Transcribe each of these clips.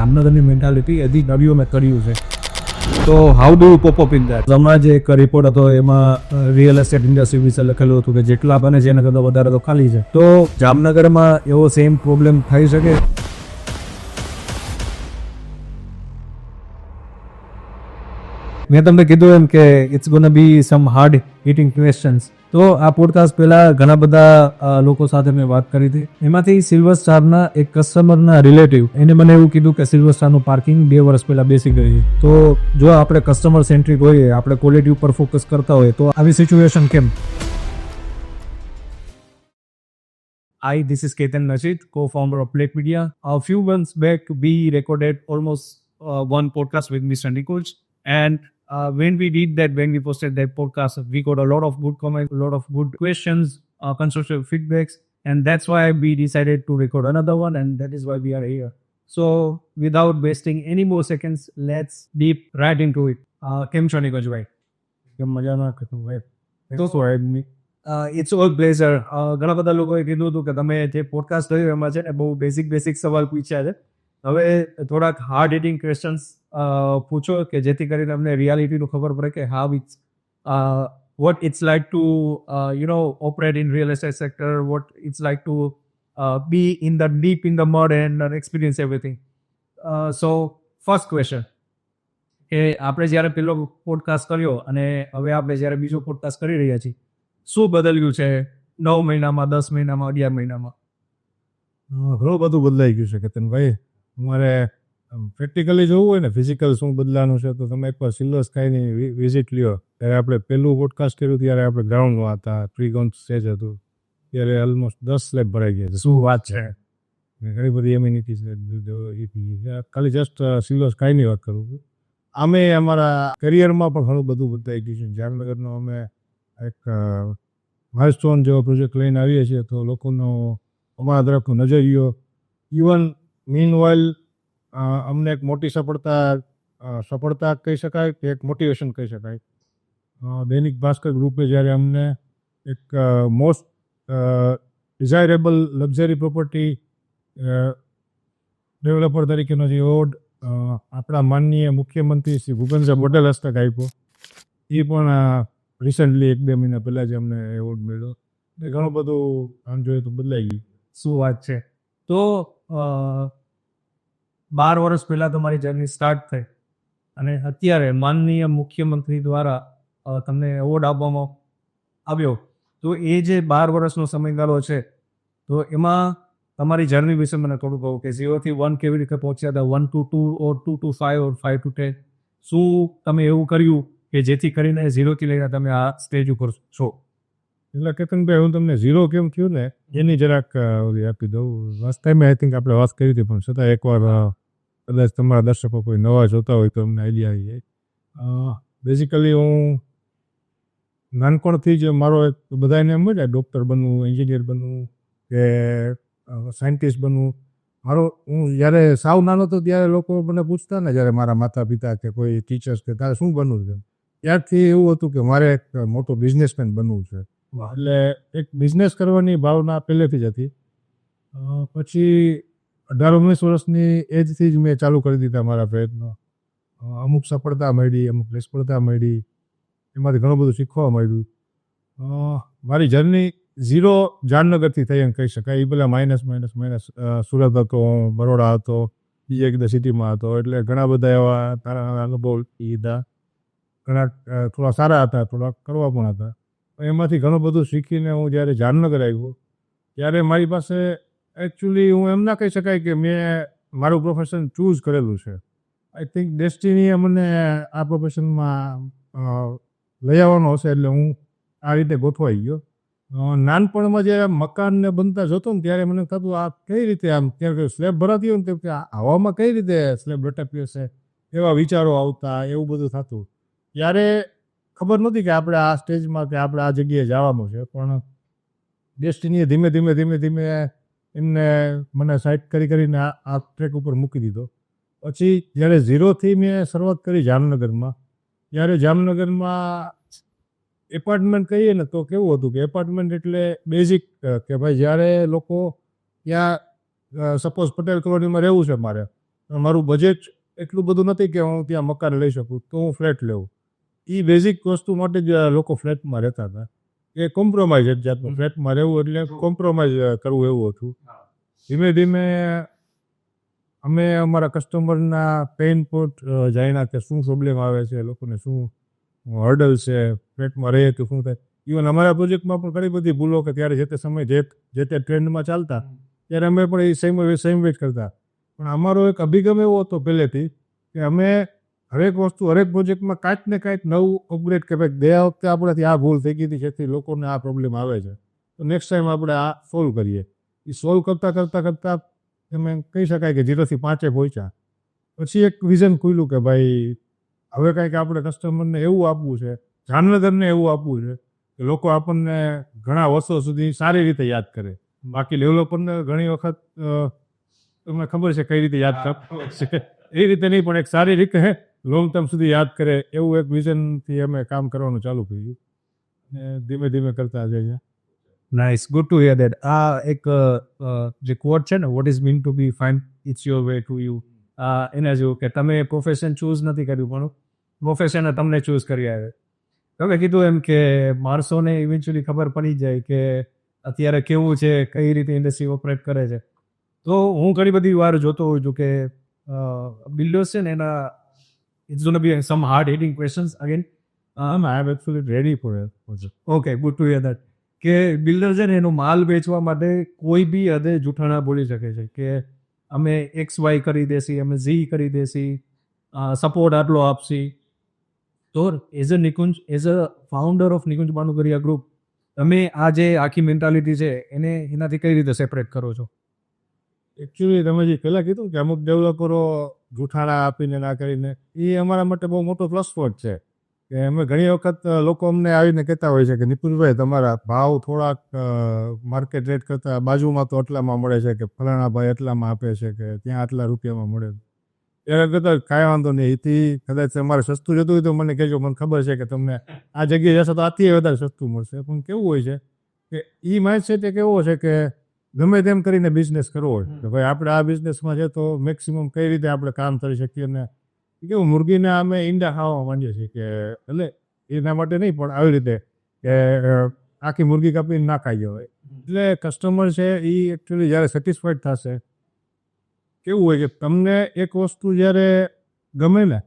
જામનગરની મેન્ટાલિટી હજી નવીઓ મેં કર્યું છે. તો how do you pop up in that? હમણાં જે એક રિપોર્ટ હતો એમાં રિયલ એસ્ટેટ ઇન્ડસ્ટ્રી વિશે લખેલું હતું કે જેટલા બને છે એના કરતાં વધારે તો ખાલી છે. તો જામનગરમાં એવો સેમ પ્રોબ્લેમ થઈ શકે? મેં તમને કીધું એમ કે it's gonna be some hard hitting questions. તો આ પોડકાસ્ટ પહેલા ઘણા બધા લોકો સાથે મેં વાત કરી હતી. એમાંથી સિલ્વર સ્ટારના એક કસ્ટમરના રિલેટિવ એને મને એવું કીધું કે સિલ્વર સ્ટારનું પાર્કિંગ 2 વર્ષ પહેલા બેસી ગઈ. તો જો આપણે કસ્ટમર સેન્ટ્રિક હોઈએ, આપણે ક્વોલિટી ઉપર ફોકસ કરતા હોઈએ, તો આવી સિચ્યુએશન કેમ? Hi, this is Ketan Rashid, co-founder of Plate Media. A few months back, we recorded almost one podcast with Mr. Nichols. And when we did that, when we posted that podcast, we got a lot of good comments, a lot of good questions, constructive feedbacks. And that's why we decided to record another one. And that is why we are here. So without wasting any more seconds, let's deep right into it. Kem છો નિકોજભાઈ? કેમ મજા ના કરતું ભાઈ? તો શું આદમી? It's all pleasure. ઘણા બધા લોકોએ કીધું હતું કે તમે જે પોડકાસ્ટ થયું એમાં છે ને બહુ બેસિક સવાલ પૂછ્યા છે. હવે થોડાક હાર્ડ હિટિંગ ક્વેશ્ચન્સ પૂછો કે જેથી કરીને અમને રિયાલિટીનું ખબર પડે કે how it's what it's like to operate in real estate sector, what it's like to be in the deep in the mud and experience everything. So first question, કે આપણે જ્યારે પેલો પોડકાસ્ટ કર્યો અને હવે આપણે જ્યારે બીજો પોડકાસ્ટ કરી રહ્યા છીએ, શું બદલ્યું છે 9 મહિનામાં, 10 મહિનામાં, 11 મહિનામાં? ઘણું બધું બદલાઈ ગયું છે કેતનભાઈ. તમારે પ્રેક્ટિકલી જોવું હોય ને ફિઝિકલ શું બદલાનું છે તો તમે એકવાર સિલ્વર સ્કાયની વિઝિટ લ્યો. ત્યારે આપણે પહેલું પોડકાસ્ટ કર્યું ત્યારે આપણે ગ્રાઉન્ડમાં હતા, પ્રી-ગ્રાઉન્ડ સ્ટેજ હતું. ત્યારે ઓલમોસ્ટ 10 સ્લેબ ભરાઈ ગયા છે. શું વાત છે! ઘણી બધી એમ્યુનિટીઝ ખાલી જસ્ટ સિલ્વર સ્કાયની વાત કરું છું. અમે અમારા કરિયરમાં પણ ઘણું બધું બદલાઈ ગયું છે. જામનગરનો અમે એક માઇલસ્ટોન જેવો પ્રોજેક્ટ લઈને આવીએ છીએ તો લોકોનો અમારા તરફનો નજરિયો, ઇવન મીનવાઇલ અમને એક મોટી સફળતા કહી શકાય કે એક મોટિવેશન કહી શકાય. દૈનિક ભાસ્કર ગ્રુપે જ્યારે અમને એક most desirable luxury property developer તરીકેનો જે એવોર્ડ આપણા માનનીય મુખ્યમંત્રી શ્રી ભૂપેન્દ્ર પટેલ હસ્તક આપ્યો, એ પણ રિસન્ટલી 1-2 મહિના પહેલાં જ અમને એવોર્ડ મળ્યો. એ ઘણું બધું આમ જોઈએ તો બદલાઈ ગયું. શું વાત છે! તો 12 વર્ષ પહેલાં તમારી જર્ની સ્ટાર્ટ થઈ અને અત્યારે માનનીય મુખ્યમંત્રી દ્વારા તમને એવોર્ડ આપવામાં આવ્યો. તો એ જે 12 વર્ષનો સમયગાળો છે, તો એમાં તમારી જર્ની વિશે મને થોડું કહું કે 0 થી 1 કેવી રીતે પહોંચ્યા હતા, 1 to 2 or 2 to 5 or 5 to 10? શું તમે એવું કર્યું કે જેથી કરીને 0 થી લઈને તમે આ સ્ટેજ ઉપર છો? એટલે કેતનભાઈ, હું તમને 0 કેમ થયું ને એની જરાક આપી દઉં. લાસ્ટ ટાઈમે આઈ થિંક આપણે વાત કરી હતી, પણ છતાં એકવાર કદાચ તમારા દર્શકો કોઈ નવા જોતા હોય તો અમને આઈડિયા આવી જાય. બેઝિકલી હું નાનપણથી જ મારો એક બધાને એમ હોય ને ડૉક્ટર બનવું, એન્જિનિયર બનવું કે સાયન્ટિસ્ટ બનવું. હું જ્યારે સાવ નાનો હતો ત્યારે લોકો મને પૂછતા ને, જ્યારે મારા માતા પિતા કે કોઈ ટીચર્સ કે તારે શું બનવું છે, ત્યારથી એવું હતું કે મારે એક મોટો બિઝનેસમેન બનવું છે. એટલે એક બિઝનેસ કરવાની ભાવના પહેલેથી જ હતી. પછી 18-19 વર્ષની એજથી જ મેં ચાલુ કરી દીધા મારા પ્રયત્નો. અમુક સફળતા મળી, અમુક નિષ્ફળતા મળી, એમાંથી ઘણું બધું શીખવા મળ્યું. મારી જર્ની 0 જામનગરથી થઈ એમ કહી શકાય. એ પહેલાં માઇનસ સુરત હતો, બરોડા હતો, બીજી એક સિટીમાં હતો. એટલે ઘણા બધા એવા તારા અનુભવ લીધા. ઘણા થોડા સારા હતા, થોડા કરવા પણ હતા. એમાંથી ઘણું બધું શીખીને હું જ્યારે જામનગર આવ્યો ત્યારે મારી પાસે એકચ્યુઅલી હું એમ ના કહી શકાય કે મેં મારું પ્રોફેશન ચૂઝ કરેલું છે. આઈ થિંક ડેસ્ટિનીએ મને આ પ્રોફેશનમાં લઈ આવવાનો હશે, એટલે હું આ રીતે ગોઠવાઈ ગયો. નાનપણમાં જે મકાનને બનતા જોતો ને ત્યારે મને થતું આ કઈ રીતે આમ ત્યારે સ્લેબ ભરાતી હોય ને તે હવામાં કઈ રીતે સ્લેબ લટાપી હશે, એવા વિચારો આવતા, એવું બધું થતું. ત્યારે ખબર નહોતી કે આપણે આ સ્ટેજમાં કે આપણે આ જગ્યાએ જવાનું છે. પણ ડેસ્ટિનીએ ધીમે ધીમે એમને મને સાઇટ કરીને આ ટ્રેક ઉપર મૂકી દીધો. પછી જ્યારે 0થી મેં શરૂઆત કરી જામનગરમાં, ત્યારે જામનગરમાં એપાર્ટમેન્ટ કહીએ ને તો કેવું હતું કે એપાર્ટમેન્ટ એટલે બેઝિક કે ભાઈ જ્યારે લોકો ત્યાં સપોઝ પટેલ કોલોનીમાં રહેવું છે મારે, મારું બજેટ એટલું બધું નથી કે હું ત્યાં મકાન લઈ શકું તો હું ફ્લેટ લેવું. એ બેઝિક વસ્તુ માટે જ લોકો ફ્લેટમાં રહેતા હતા. એ કોમ્પ્રોમાઇઝ એક જાતનું ફ્લેટમાં રહેવું એટલે કોમ્પ્રોમાઇઝ કરવું એવું હતું. ધીમે ધીમે અમે અમારા કસ્ટમરના પેઇન પોઈન્ટ જાણ્યા કે શું પ્રોબ્લેમ આવે છે, લોકોને શું હર્ડલ છે, ફ્લેટમાં રહે તો શું થાય. ઇવન અમારા પ્રોજેક્ટમાં પણ ઘણી બધી ભૂલો કે ત્યારે જે તે સમયે જે તે ટ્રેન્ડમાં ચાલતા ત્યારે અમે પણ એ સેમ વેટ કરતા. પણ અમારો એક અભિગમ એવો હતો પહેલેથી કે અમે હરેક વસ્તુ હરેક પ્રોજેક્ટમાં કાંઈક ને કાંઈક નવું અપગ્રેડ કે ભાઈ ગયા વખતે આપણાથી આ ભૂલ થઈ ગઈ હતી જેથી લોકોને આ પ્રોબ્લેમ આવે છે, તો નેક્સ્ટ ટાઈમ આપણે આ સોલ્વ કરીએ. એ સોલ્વ કરતાં તમે કહી શકાય કે 0 થી 5 પહોંચ્યા. પછી એક વિઝન ખુલ્યું કે ભાઈ હવે કંઈક આપણે કસ્ટમરને એવું આપવું છે, જામનગરને એવું આપવું છે કે લોકો આપણને ઘણા વર્ષો સુધી સારી રીતે યાદ કરે. બાકી ડેવલપરને ઘણી વખત તમને ખબર છે કઈ રીતે યાદ કરે, એ રીતે નહીં પણ એક સારી રીતે લોંગ ટર્મ સુધી યાદ કરે એવું એક વિઝનથી અમે કામ કરવાનું ચાલુ કર્યું ને ધીમે ધીમે કરતા જઈએ. Nice, good to hear that. આ એક જે કોટ છે ને, what is mean to be fine, it's your way to you, એના જેવું કે તમે પ્રોફેશન ચૂઝ નથી કર્યું પણ પ્રોફેશને તમને ચૂઝ કરી આવે. તમે કીધું એમ કે માણસોને ઇવેન્ચ્યુઅલી ખબર પડી જાય કે અત્યારે કેવું છે, કઈ રીતે ઇન્ડસ્ટ્રી ઓપરેટ કરે છે. તો હું ઘણી બધી વાર જોતો હોઉં છું કે બિલ્ડર્સ છે ને એના it's gonna be some hard hitting questions again. I am absolutely ready for it. Okay, good to hear that. કે બિલ્ડર છે ને એનો માલ વેચવા માટે કોઈ બી હદે જૂઠાણા બોલી શકે છે કે અમે XY કરી દેસી, અમે Z કરી દેસી, સપોર્ટ આટલો આપશી. તો as a Nikunj, as a founder of Nikunj Bhanukariya group, તમે આ જે આખી મેન્ટાલિટી છે એને એનાથી કઈ રીતે સેપરેટ કરો છો? એકચ્યુઅલી તમે જે પહેલાં કીધું કે અમુક ડેવલપરો જૂઠાણા આપીને ના કરીને, એ અમારા માટે બહુ મોટો પ્લસ પોઈન્ટ છે કે અમે ઘણી વખત લોકો અમને આવીને કહેતા હોય છે કે નિપુણભાઈ તમારા ભાવ થોડાક માર્કેટ રેટ કરતાં બાજુમાં તો આટલામાં મળે છે કે ફલાણા ભાઈ એટલામાં આપે છે કે ત્યાં આટલા રૂપિયામાં મળે છે. ત્યારે કહેતા કાંઈ વાંધો નહીં, એથી કદાચ તમારે સસ્તું જતું હોય તો મને કહેજો, મને ખબર છે કે તમને આ જગ્યાએ જશો તો આથી વધારે સસ્તું મળશે. પણ કેવું હોય છે કે એ માઇન્ડસેટ એક એવો છે કે ગમે તેમ કરીને બિઝનેસ કરવો હોય કે ભાઈ આપણે આ બિઝનેસમાં છે તો મેક્સિમમ કઈ રીતે આપણે કામ કરી શકીએ. અને કેવું મુરગીને અમે ઈંડા ખાવા માંડીએ છીએ કે એટલે એના માટે નહીં પણ આવી રીતે કે આખી મુરગી કાપીને ના ખાઈ જવાય. એટલે કસ્ટમર છે એ એકચ્યુઅલી જ્યારે સેટિસ્ફાઈડ થશે, કેવું હોય કે તમને એક વસ્તુ જ્યારે ગમે ને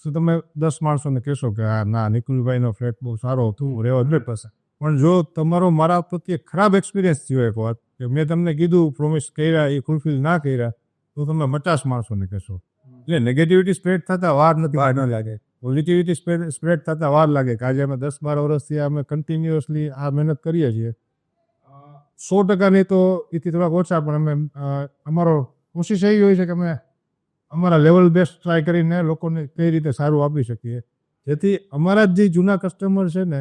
તો તમે 10 માણસોને કહેશો કે હા ના નિકુંજભાઈનો ફ્લેટ બહુ સારો હતું, રહેવા જ પાસે. પણ જો તમારો મારા પ્રત્યે ખરાબ એક્સપિરિયન્સ થયો એક વાત કે મેં તમને કીધું પ્રોમિસ કર્યા એ ફૂલફિલ ના કર્યા, તો તમે 50 માણસોને કહેશો. એટલે નેગેટિવિટી સ્પ્રેડ થતાં વાર લાગે, પોઝિટિવિટી સ્પ્રેડ થતાં વાર લાગે કે આજે અમે 10-12 વર્ષથી અમે કન્ટિન્યુઅસલી આ મહેનત કરીએ છીએ. 100% નહીં તો એથી થોડાક ઓછા, પણ અમે અમારો કોશિશ એવી હોય છે કે અમે અમારા લેવલ બેસ્ટ ટ્રાય કરીને લોકોને કઈ રીતે સારું આપી શકીએ, જેથી અમારા જ જે જૂના કસ્ટમર છે ને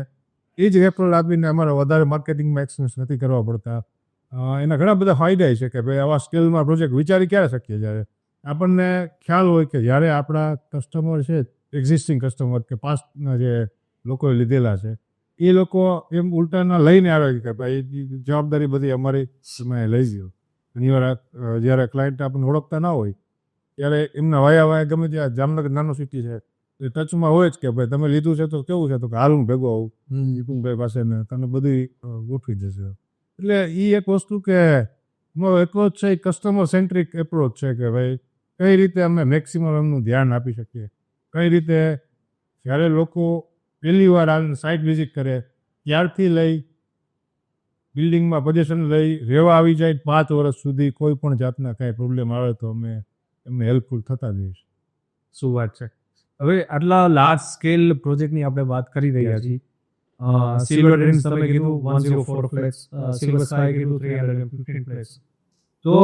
એ જ રેફરલ આપીને અમારે વધારે માર્કેટિંગમાં એક્સપેન્સ નથી કરવા પડતા. એના ઘણા બધા ફાયદા છે કે ભાઈ આવા સ્કેલમાં પ્રોજેક્ટ વિચારી ક્યારે શકીએ જ્યારે આપણને ખ્યાલ હોય કે જ્યારે આપણા કસ્ટમર છે, એક્ઝિસ્ટિંગ કસ્ટમર કે પાસ્ટના જે લોકોએ લીધેલા છે, એ લોકો એમ ઉલટાના લઈને આવે કે ભાઈ જવાબદારી બધી અમારી તમે લઈ ગયો. ઘણીવાર જ્યારે ક્લાયન્ટ આપણને ઓળખતા ના હોય ત્યારે એમના વાયા ગમે ત્યાં જામનગર નાનો સિટી છે એ ટચમાં હોય જ કે ભાઈ તમે લીધું છે તો કેવું છે, તો કે હાલ હું ભેગો આવું નિકુંજભાઈ પાસે ને તને બધી ગોઠવી જશે. એટલે એ એક વસ્તુ કે અમારો એપ્રોચ છે એ કસ્ટમર સેન્ટ્રિક એપ્રોચ છે કે ભાઈ કઈ રીતે અમે મેક્સિમમ એમનું ધ્યાન આપી શકીએ, કઈ રીતે જ્યારે લોકો પહેલી વાર આવીને સાઇટ વિઝિટ કરે ત્યારથી લઈ બિલ્ડિંગમાં પોઝિશન લઈ રહેવા આવી જાય 5 વર્ષ સુધી કોઈ પણ જાતના કાંઈ પ્રોબ્લેમ આવે તો અમે એમને હેલ્પફુલ થતા જઈશ. શું વાત છે. હવે આટલા લાર્જ સ્કેલ પ્રોજેક્ટની આપણે વાત કરી રહ્યા છીએ. સિલ્વર ડ્રીમ્સ તમે કીધું 104 ફ્લેટ્સ, સિલ્વર સ્કાય કીધું 315 ફ્લેટ્સ. તો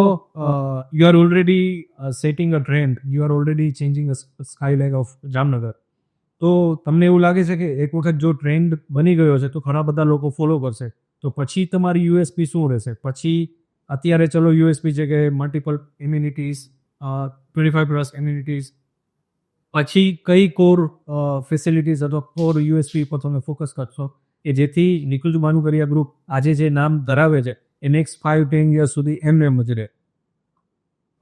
you are already setting a trend, you are already changing a sky line of Jamnagar. તો તમને એવું લાગે છે કે એક વખત જો ટ્રેન્ડ બની ગયો છે તો ઘણા બધા લોકો ફોલો કરશે, તો પછી તમારી યુએસપી શું રહેશે? પછી અત્યારે ચલો યુએસપી છે કે મલ્ટિપલ એમ્યુનિટીઝ, 25+ એમ્યુનિટીઝ, પછી કઈ કોર ફેસિલિટીઝ અથવા કોર યુએસપી પર તમે ફોકસ કરશો કે જેથી નિકુંજ ભાનુકરિયા ગ્રુપ આજે જે નામ ધરાવે છે એ નેક્સ્ટ 5-10 યર્સ સુધી એમને જ રહે?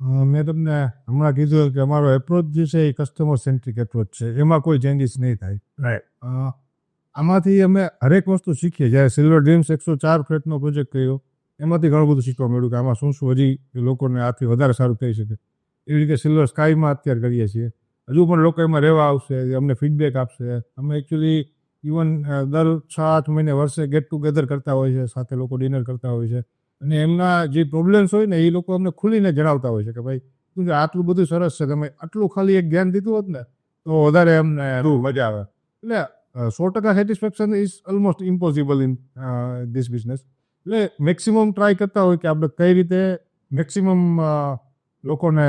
મેં તમને હમણાં કીધું કે અમારો એપ્રોચ જે છે એ કસ્ટમર સેન્ટ્રિક એપ્રોચ છે, એમાં કોઈ ચેન્જીસ નહીં થાય. રાઈટ. આમાંથી અમે હરેક વસ્તુ શીખીએ. જ્યારે સિલ્વર ડ્રીમ્સ 104 ફ્લેટનો પ્રોજેક્ટ કર્યો એમાંથી ઘણું બધું શીખવા મળ્યું કે આમાં શું શું હજી લોકોને આથી વધારે સારું થઈ શકે. એવી રીતે સિલ્વર સ્કાયમાં અત્યારે કરીએ છીએ. હજુ પણ લોકો એમાં રહેવા આવશે, અમને ફીડબેક આપશે. અમે એકચ્યુઅલી ઇવન દર 6-8 મહિને વર્ષે ગેટ ટુગેધર કરતા હોય છે, સાથે લોકો ડિનર કરતા હોય છે, અને એમના જે પ્રોબ્લેમ્સ હોય ને એ લોકો અમને ખુલીને જણાવતા હોય છે કે ભાઈ શું છે, આટલું બધું સરસ છે, તમે આટલું ખાલી એક ધ્યાન દીધું હોત ને તો વધારે અમને મજા આવે. એટલે 100% satisfaction is almost impossible in this business. એટલે મેક્સિમમ ટ્રાય કરતા હોય કે આપણે કઈ રીતે મેક્સિમમ લોકોને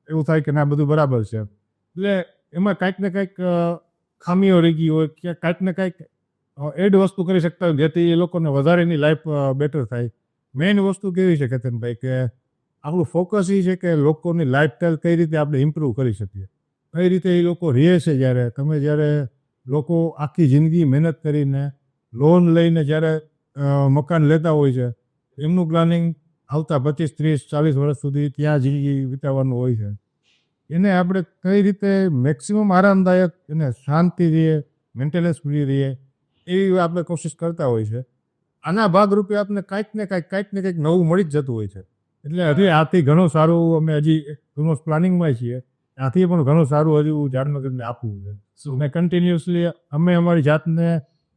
એવું થાય કે ના બધું બરાબર છે. એટલે એમાં કાંઈક ને કાંઈક ખામીઓ રહી ગઈ હોય કે કાંઈક ને કાંઈક એડ વસ્તુ કરી શકતા હોય જેથી એ લોકોને વધારે એની લાઈફ બેટર થાય. મેઇન વસ્તુ કેવી છે કેતનભાઈ કે આપણું ફોકસ એ છે કે લોકોની લાઈફસ્ટાઈલ કઈ રીતે આપણે ઇમ્પ્રૂવ કરી શકીએ, કઈ રીતે એ લોકો રહે છે. જ્યારે લોકો આખી જિંદગી મહેનત કરીને લોન લઈને જ્યારે મકાન લેતા હોય છે, એમનું પ્લાનિંગ આવતા 25-30-40 વર્ષ સુધી ત્યાં જિંદગી વિતાવવાનું હોય છે. એને આપણે કઈ રીતે મેક્સિમમ આરામદાયક અને શાંતિ રહીએ, મેન્ટેનન્સ ફ્રી રહીએ એવી આપણે કોશિશ કરતા હોય છે. આના ભાગરૂપે આપણે કાંઈક ને કંઈક નવું મળી જ જતું હોય છે. એટલે હજી આથી ઘણું સારું અમે હજી ઓલમોસ્ટ પ્લાનિંગમાં છીએ. આથી પણ ઘણું સારું હજુ જામનગરને આપવું છે. અને કન્ટિન્યુઅસલી અમે અમારી જાતને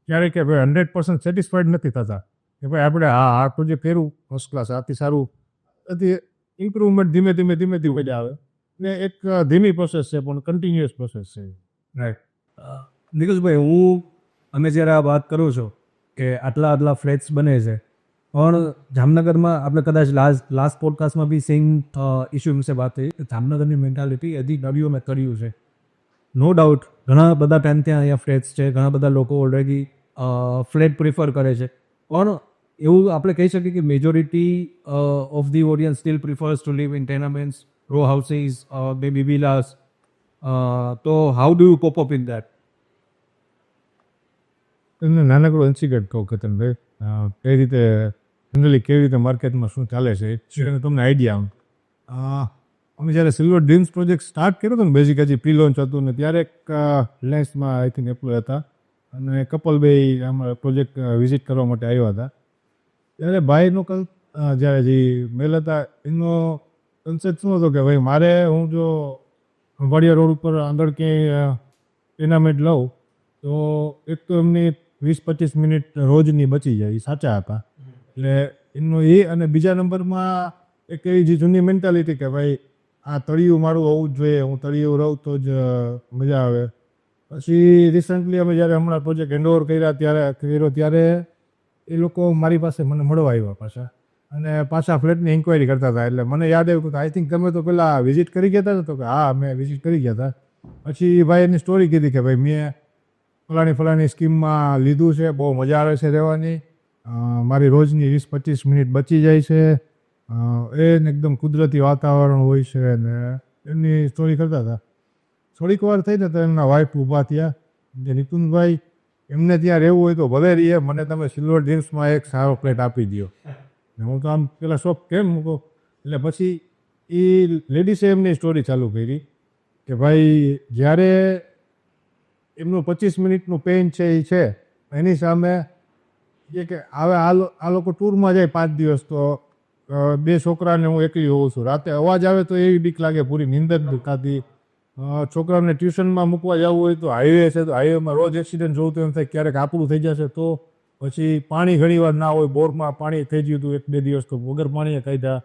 ક્યારેક કે ભાઈ 100% સેટિસ્ફાઈડ નથી થતા કે ભાઈ આપણે આ પ્રોજેક્ટ કર્યું ફર્સ્ટ ક્લાસ, આથી સારું. આથી ઇમ્પ્રુવમેન્ટ ધીમે ધીમે જ આવે. ને એક ધીમી પ્રોસેસ છે પણ કન્ટિન્યુઅસ પ્રોસેસ છે. રાઈટ. નિકુંજભાઈ, અમે જ્યારે આ વાત કરું છું કે આટલા ફ્લેટ્સ બને છે, પણ જામનગરમાં આપણે કદાચ લાસ્ટ પોડકાસ્ટમાં બી સેમ ઇસ્યુ વિશે વાત થઈ. જામનગરની મેન્ટાલિટી હજી નવીઓ મેં કર્યું છે. નો ડાઉટ ઘણા બધા ટાઈમ ત્યાં અહીંયા ફ્લેટ્સ છે, ઘણા બધા લોકો ઓલરેડી ફ્લેટ પ્રિફર કરે છે, પણ એવું આપણે કહી શકીએ કે majority of the audience still prefers to live in tenements, row houses, baby villas. તો how do you cope up in that? તમને નાનકડો ઇન્સિડન્ટ કહું કેતનભાઈ, કઈ રીતે જનરલી કેવી રીતે માર્કેટમાં શું ચાલે છે એ તમને આઈડિયા આવે. અમે જ્યારે સિલ્વર ડ્રીમ્સ પ્રોજેક્ટ સ્ટાર્ટ કર્યો હતો ને, બેઝિક હજી પ્રી લોન્ચ હતું ને, ત્યારે એક રિલાયન્સમાં આઈ થિંક એમ્પ્લોય હતા અને કપલ બે અમારા પ્રોજેક્ટ વિઝિટ કરવા માટે આવ્યા હતા. ત્યારે ભાઈનો જ્યારે જે મેલ હતા એનો કન્સેપ્ટ શું હતો કે ભાઈ મારે હું જો વાડિયા રોડ ઉપર અંદર ક્યાંય ટેનામેન્ટ લઉં તો એક તો એમની 20-25 મિનિટ રોજની બચી જાય, એ સાચા હતા. એટલે એમનો એ, અને બીજા નંબરમાં એક એવી જે જૂની મેન્ટાલિટી કે ભાઈ આ તળિયું મારું હોવું જ જોઈએ, હું તળિયું રહું તો જ મજા આવે. પછી રિસન્ટલી અમે જ્યારે હમણાં પ્રોજેક્ટ હેન્ડઓવર ત્યારે એ લોકો મારી પાસે મને મળવા આવ્યા પાછા, અને પાછા ફ્લેટની ઇન્ક્વાયરી કરતા હતા. એટલે મને યાદ આવ્યું કે આઈ થિંક તમે તો પહેલાં વિઝિટ કરી ગયા હતા. તો કે હા, મેં વિઝિટ કરી ગયા હતા. પછી ભાઈ એની સ્ટોરી કીધી કે ભાઈ મેં ફલાણી સ્કીમમાં લીધું છે, બહુ મજા આવે છે રહેવાની, મારી રોજની 20-25 મિનિટ બચી જાય છે, એને એકદમ કુદરતી વાતાવરણ હોય છે, ને એમની સ્ટોરી કરતા હતા. થોડીક વાર થઈ ને તો એમના વાઈફ ઊભા થયા જે નિકુંજભાઈ એમને ત્યાં રહેવું હોય તો ભલે રહીએ, મને તમે સિલ્વર ડ્રીમ્સમાં એક સારો ફ્લેટ આપી દો. હું તો આમ પેલા શોખ કેમ મૂકો. એટલે પછી એ લેડીસે એમની સ્ટોરી ચાલુ કરી કે ભાઈ જ્યારે એમનું 25 મિનિટનું પેઇન છે એ છે, એની સામે એ કે હવે આ લોકો ટૂરમાં જાય 5 દિવસ, તો 2 છોકરાને હું એકલી હોઉં છું, રાતે અવાજ આવે તો એવી બીક લાગે, પૂરી નીંદ જ દુખાતી. છોકરાઓને ટ્યુશનમાં મૂકવા જવું હોય તો હાઈવે છે, તો હાઈવેમાં રોજ એક્સિડન્ટ જોવું તો એમ થાય ક્યારેક આપણું થઈ જશે. તો પછી પાણી ઘણી વાર ના હોય, બોરમાં પાણી થઈ ગયું હતું 1-2 દિવસ તો વગર પાણીએ કાઢ્યા.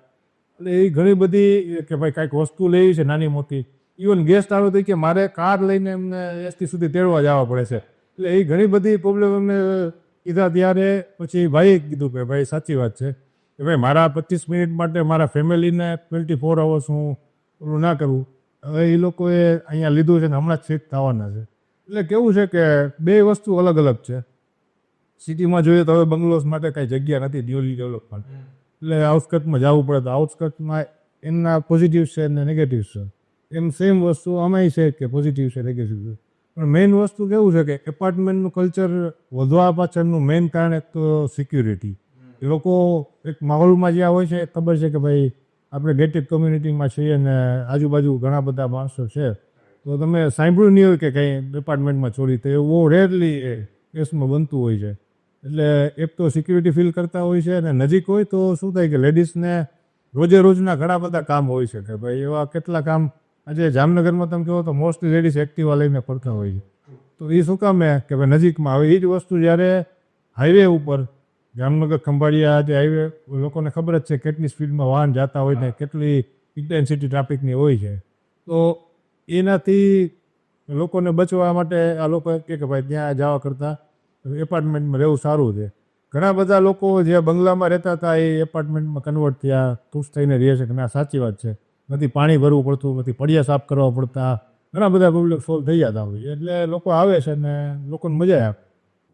એટલે એ ઘણી બધી કે ભાઈ કાંઈક વસ્તુ લેવી છે નાની મોટી. ઇવન ગેસ્ટ આવે તો કે મારે કાર લઈને એમને એસટી સુધી તેડવા જવા પડે છે. એટલે એ ઘણી બધી પ્રોબ્લેમ એમને કીધા. ત્યારે પછી ભાઈએ કીધું કે ભાઈ સાચી વાત છે કે ભાઈ મારા 25 મિનિટ માટે મારા ફેમિલીને 24 અવર્સ હું ઓલું ના કરું. હવે એ લોકોએ અહીંયા લીધું છે ને હમણાં જ શિફ્ટ થવાના છે. એટલે કેવું છે કે બે વસ્તુ અલગ અલગ છે. સિટીમાં જોઈએ તો હવે બંગલોઝ માટે કાંઈ જગ્યા નથી, ન્યુલી ડેવલપમેન્ટ, એટલે આઉટસ્કર્ટમાં જવું પડે. તો આઉટસ્કર્ટમાં એમના પોઝિટિવ છે અને નેગેટિવ છે. એમ સેમ વસ્તુ આમાંય છે કે પોઝિટિવ છે, નેગેટિવ છે. પણ મેઇન વસ્તુ કેવું છે કે એપાર્ટમેન્ટનું કલ્ચર વધવા પાછળનું મેઇન કારણ એક તો સિક્યુરિટી. એ લોકો એક માહોલમાં જ્યાં હોય છે ખબર છે કે ભાઈ આપણે ગેટેડ કમ્યુનિટીમાં છીએ અને આજુબાજુ ઘણા બધા માણસો છે, તો તમે સાંભળ્યું નહીં હોય કે કંઈ ડિપાર્ટમેન્ટમાં ચોરી થઈ, એવું બહુ રેરલી કેસમાં બનતું હોય છે. એટલે એક તો સિક્યુરિટી ફીલ કરતા હોય છે, અને નજીક હોય તો શું થાય કે લેડીઝને રોજે રોજના ઘણા બધા કામ હોય છે કે ભાઈ એવા કેટલા કામ. આજે જામનગરમાં તમે કહો તો મોસ્ટલી લેડીઝ એક્ટિવા લઈને ફરતા હોય છે. તો એ શું કામ કે ભાઈ નજીકમાં. હવે એ જ વસ્તુ જ્યારે હાઈવે ઉપર જામનગર ખંભાળિયા જે હાઈવે, લોકોને ખબર જ છે કેટલી સ્પીડમાં વાહન જતા હોય ને કેટલી ઇન્ટેન્સિટી ટ્રાફિકની હોય છે. તો એનાથી લોકોને બચવા માટે આ લોકો કહે કે ભાઈ ત્યાં જવા કરતાં એપાર્ટમેન્ટમાં રહેવું સારું છે. ઘણા બધા લોકો જે બંગલામાં રહેતા હતા એ એપાર્ટમેન્ટમાં કન્વર્ટ થયા, ખુશ થઈને રહે છે કે ના સાચી વાત છે, નથી પાણી ભરવું પડતું, નથી પડ્યા સાફ કરવા પડતા, ઘણા બધા પ્રોબ્લેમ સોલ્વ થઈ જતા હોય. એટલે લોકો આવે છે ને લોકોને મજા આવે.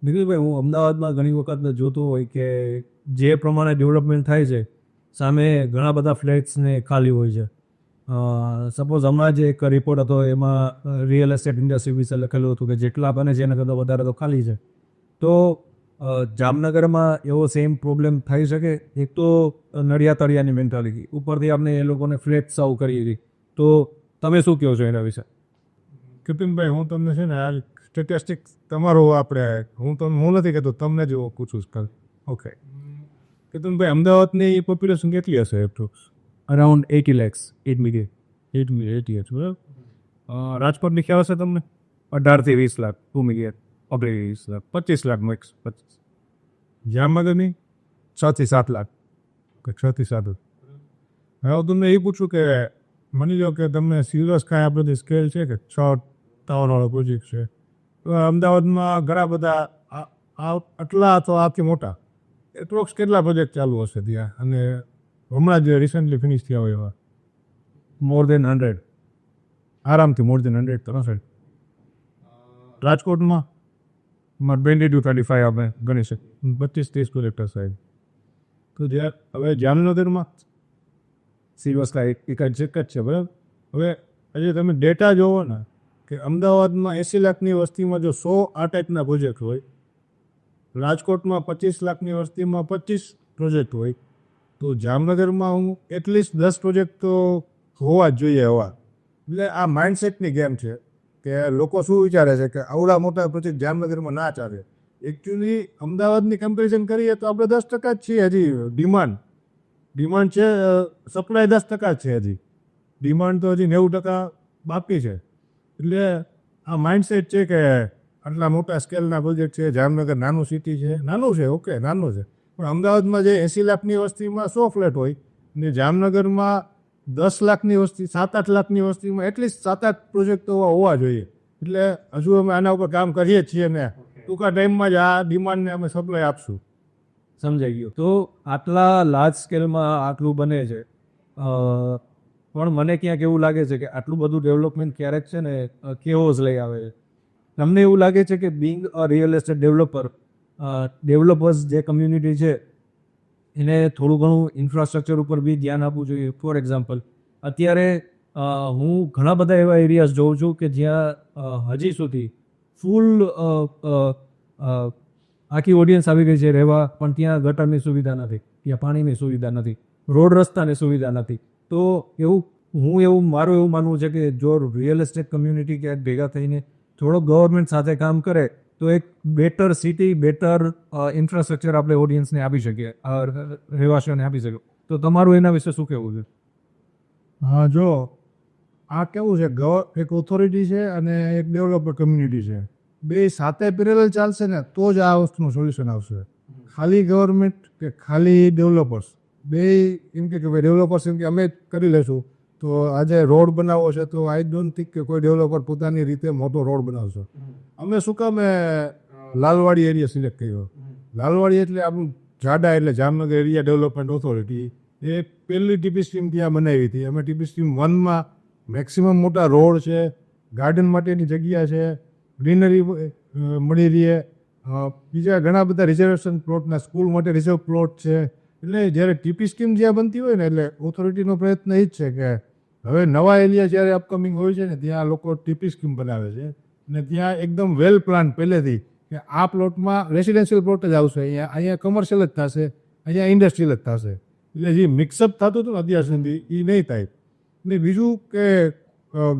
નિખિલભાઈ, હું અમદાવાદમાં ઘણી વખત જોતો હોય કે જે પ્રમાણે ડેવલપમેન્ટ થાય છે સામે ઘણા બધા ફ્લેટ્સને ખાલી હોય છે. સપોઝ હમણાં જ એક રિપોર્ટ હતો, એમાં રિયલ એસ્ટેટ ઇન્ડસ્ટ્રી વિશે લખેલું હતું કે જેટલા બને છે એના કરતાં વધારે તો ખાલી છે. તો જામનગરમાં એવો સેમ પ્રોબ્લેમ થઈ શકે? એક તો નડિયા તળિયાની મેન્ટાલિટી, ઉપરથી આપણે એ લોકોને ફ્લેટ સાવ કરી હતી. તો તમે શું કહો છો એના વિશે? કપિલભાઈ, હું તમને છે ને આ સ્ટેટિસ્ટિક તમારું આપણે હું નથી કહેતો, તમને જ પૂછું છું. ઓકે કપિલભાઈ, અમદાવાદની પોપ્યુલેશન કેટલી હશે? Approx around 80 lakhs, 8 million. 80 હશે, બરાબર. રાજકોટની ખ્યાલ હશે તમને? 18 થી 20 લાખ, 2 million. 20 લાખ, 25 લાખ મેક્સ. 25. જામનગરની 6 થી 7 લાખ. 6 થી 7. હવે તમને એ પૂછું કે માની લો કે તમને સિરિયસ કાંઈ આપણે સ્કેલ છે કે 6 ટાવરવાળો પ્રોજેક્ટ છે, તો અમદાવાદમાં ઘણા બધા આટલા તો આથી મોટા એપ્રોક્સ કેટલા પ્રોજેક્ટ ચાલુ હશે ત્યાં? અને હમણાં જ રિસન્ટલી ફિનિશ થયા હોય એવા? મોર દેન 100. આરામથી મોર દેન 100 તો હશે. રાજકોટમાં 20 to 35 આપણે ગણી શકીએ. 25-30 પ્રોજેક્ટ હશે. તો હવે જામનગરમાં સિરિયસ એક જ છે, બરાબર. હવે આજે તમે ડેટા જોવો ને કે અમદાવાદમાં 80 લાખની વસ્તીમાં જો 100 આ ટાઈપના પ્રોજેક્ટ હોય, રાજકોટમાં 25 લાખની વસ્તીમાં 25 પ્રોજેક્ટ હોય, તો જામનગરમાં હું એટલીસ્ટ 10 પ્રોજેક્ટ તો હોવા જ જોઈએ હવા. એટલે આ માઇન્ડસેટની ગેમ છે કે લોકો શું વિચારે છે કે આવડા મોટા પ્રોજેક્ટ જામનગરમાં ના ચાલે. એકચ્યુઅલી અમદાવાદની કમ્પેરિઝન કરીએ તો આપણે 10% જ છીએ હજી. ડિમાન્ડ છે, સપ્લાય 10% જ છે હજી. ડિમાન્ડ તો હજી 90% બાકી છે. એટલે આ માઇન્ડસેટ છે કે આટલા મોટા સ્કેલના પ્રોજેક્ટ છે. જામનગર નાનું સિટી છે, નાનું છે, ઓકે નાનું છે, પણ અમદાવાદમાં જે 80 લાખની વસ્તીમાં 100 ફ્લેટ હોય ને જામનગરમાં 10 લાખની વસ્તી, 7-8 લાખની વસ્તીમાં એટલીસ્ટ 7-8 પ્રોજેક્ટ તો હોવા જોઈએ. એટલે હજુ અમે આના ઉપર કામ કરીએ જ છીએ ને ટૂંકા ટાઈમમાં જ આ ડિમાન્ડને અમે સપ્લાય આપશું. સમજાઈ ગયું. તો આટલા લાર્જ સ્કેલમાં આટલું બને છે, પણ મને ક્યાંક એવું લાગે છે કે આટલું બધું ડેવલપમેન્ટ ક્યારેક છે ને કેઓસ લઈ આવે છે. તમને એવું લાગે છે કે being a real estate developers જે કમ્યુનિટી છે એને થોડું ઘણું ઇન્ફ્રાસ્ટ્રક્ચર ઉપર બી ધ્યાન આપવું જોઈએ? ફોર એક્ઝામ્પલ, અત્યારે હું ઘણા બધા એવા એરિયાઝ જોઉં છું કે જ્યાં હજી સુધી ફૂલ આખી ઓડિયન્સ આવી ગઈ છે રહેવા, પણ ત્યાં ગટરની સુવિધા નથી, ત્યાં પાણીની સુવિધા નથી, રોડ રસ્તાની સુવિધા નથી. તો મારું એવું માનવું છે કે જો રિયલ એસ્ટેટ કમ્યુનિટી ક્યાંક ભેગા થઈને થોડોક ગવર્મેન્ટ સાથે કામ કરે તો એક બેટર સિટી, બેટર ઇન્ફ્રાસ્ટ્રક્ચર આપણે ઓડિયન્સને આપી શકીએ, રહેવાસીઓને આપી શકીએ. તો તમારું એના વિશે શું કહેવું છે? હા, જો આ કેવું છે, એક ઓથોરિટી છે અને એક ડેવલપર કમ્યુનિટી છે, બે સાથે પેરેલલ ચાલશે ને તો જ આ વસ્તુનું સોલ્યુશન આવશે. ખાલી ગવર્મેન્ટ કે ખાલી ડેવલપર્સ બે એમ કે ભાઈ ડેવલપર્સ એમ કે અમે જ કરી લેશું, તો આજે રોડ બનાવવો છે તો આઈ ડોન્ટ થિંક કે કોઈ ડેવલપર પોતાની રીતે મોટો રોડ બનાવશે. અમે શું કામ લાલવાડી એરિયા સિલેક્ટ કર્યો? લાલવાડી એટલે આપણું જાડા, એટલે જામનગર એરિયા ડેવલપમેન્ટ ઓથોરિટી, એ પહેલી ટીપી સ્કીમ ત્યાં બનાવી હતી. અમે ટીપી સ્કીમ 1માં મેક્સિમમ મોટા રોડ છે, ગાર્ડન માટેની જગ્યા છે, ગ્રીનરી મળી રહે, બીજા ઘણા બધા રિઝર્વેશન પ્લોટના સ્કૂલ માટે રિઝર્વ પ્લોટ છે. એટલે જ્યારે ટીપી સ્કીમ જ્યાં બનતી હોય ને એટલે ઓથોરિટીનો પ્રયત્ન એ જ છે કે હવે નવા એરિયા જ્યારે અપકમિંગ હોય છે ને ત્યાં લોકો ટીપી સ્કીમ બનાવે છે અને ત્યાં એકદમ વેલ પ્લાન પહેલેથી કે આ પ્લોટમાં રેસિડેન્શિયલ પ્લોટ જ આવશે, અહીંયા કમર્શિયલ જ થશે, અહીંયા ઇન્ડસ્ટ્રીયલ જ થશે. એટલે જે મિક્સઅપ થતું હતું ને અત્યાર સુધી એ નહીં થાય. ને બીજું કે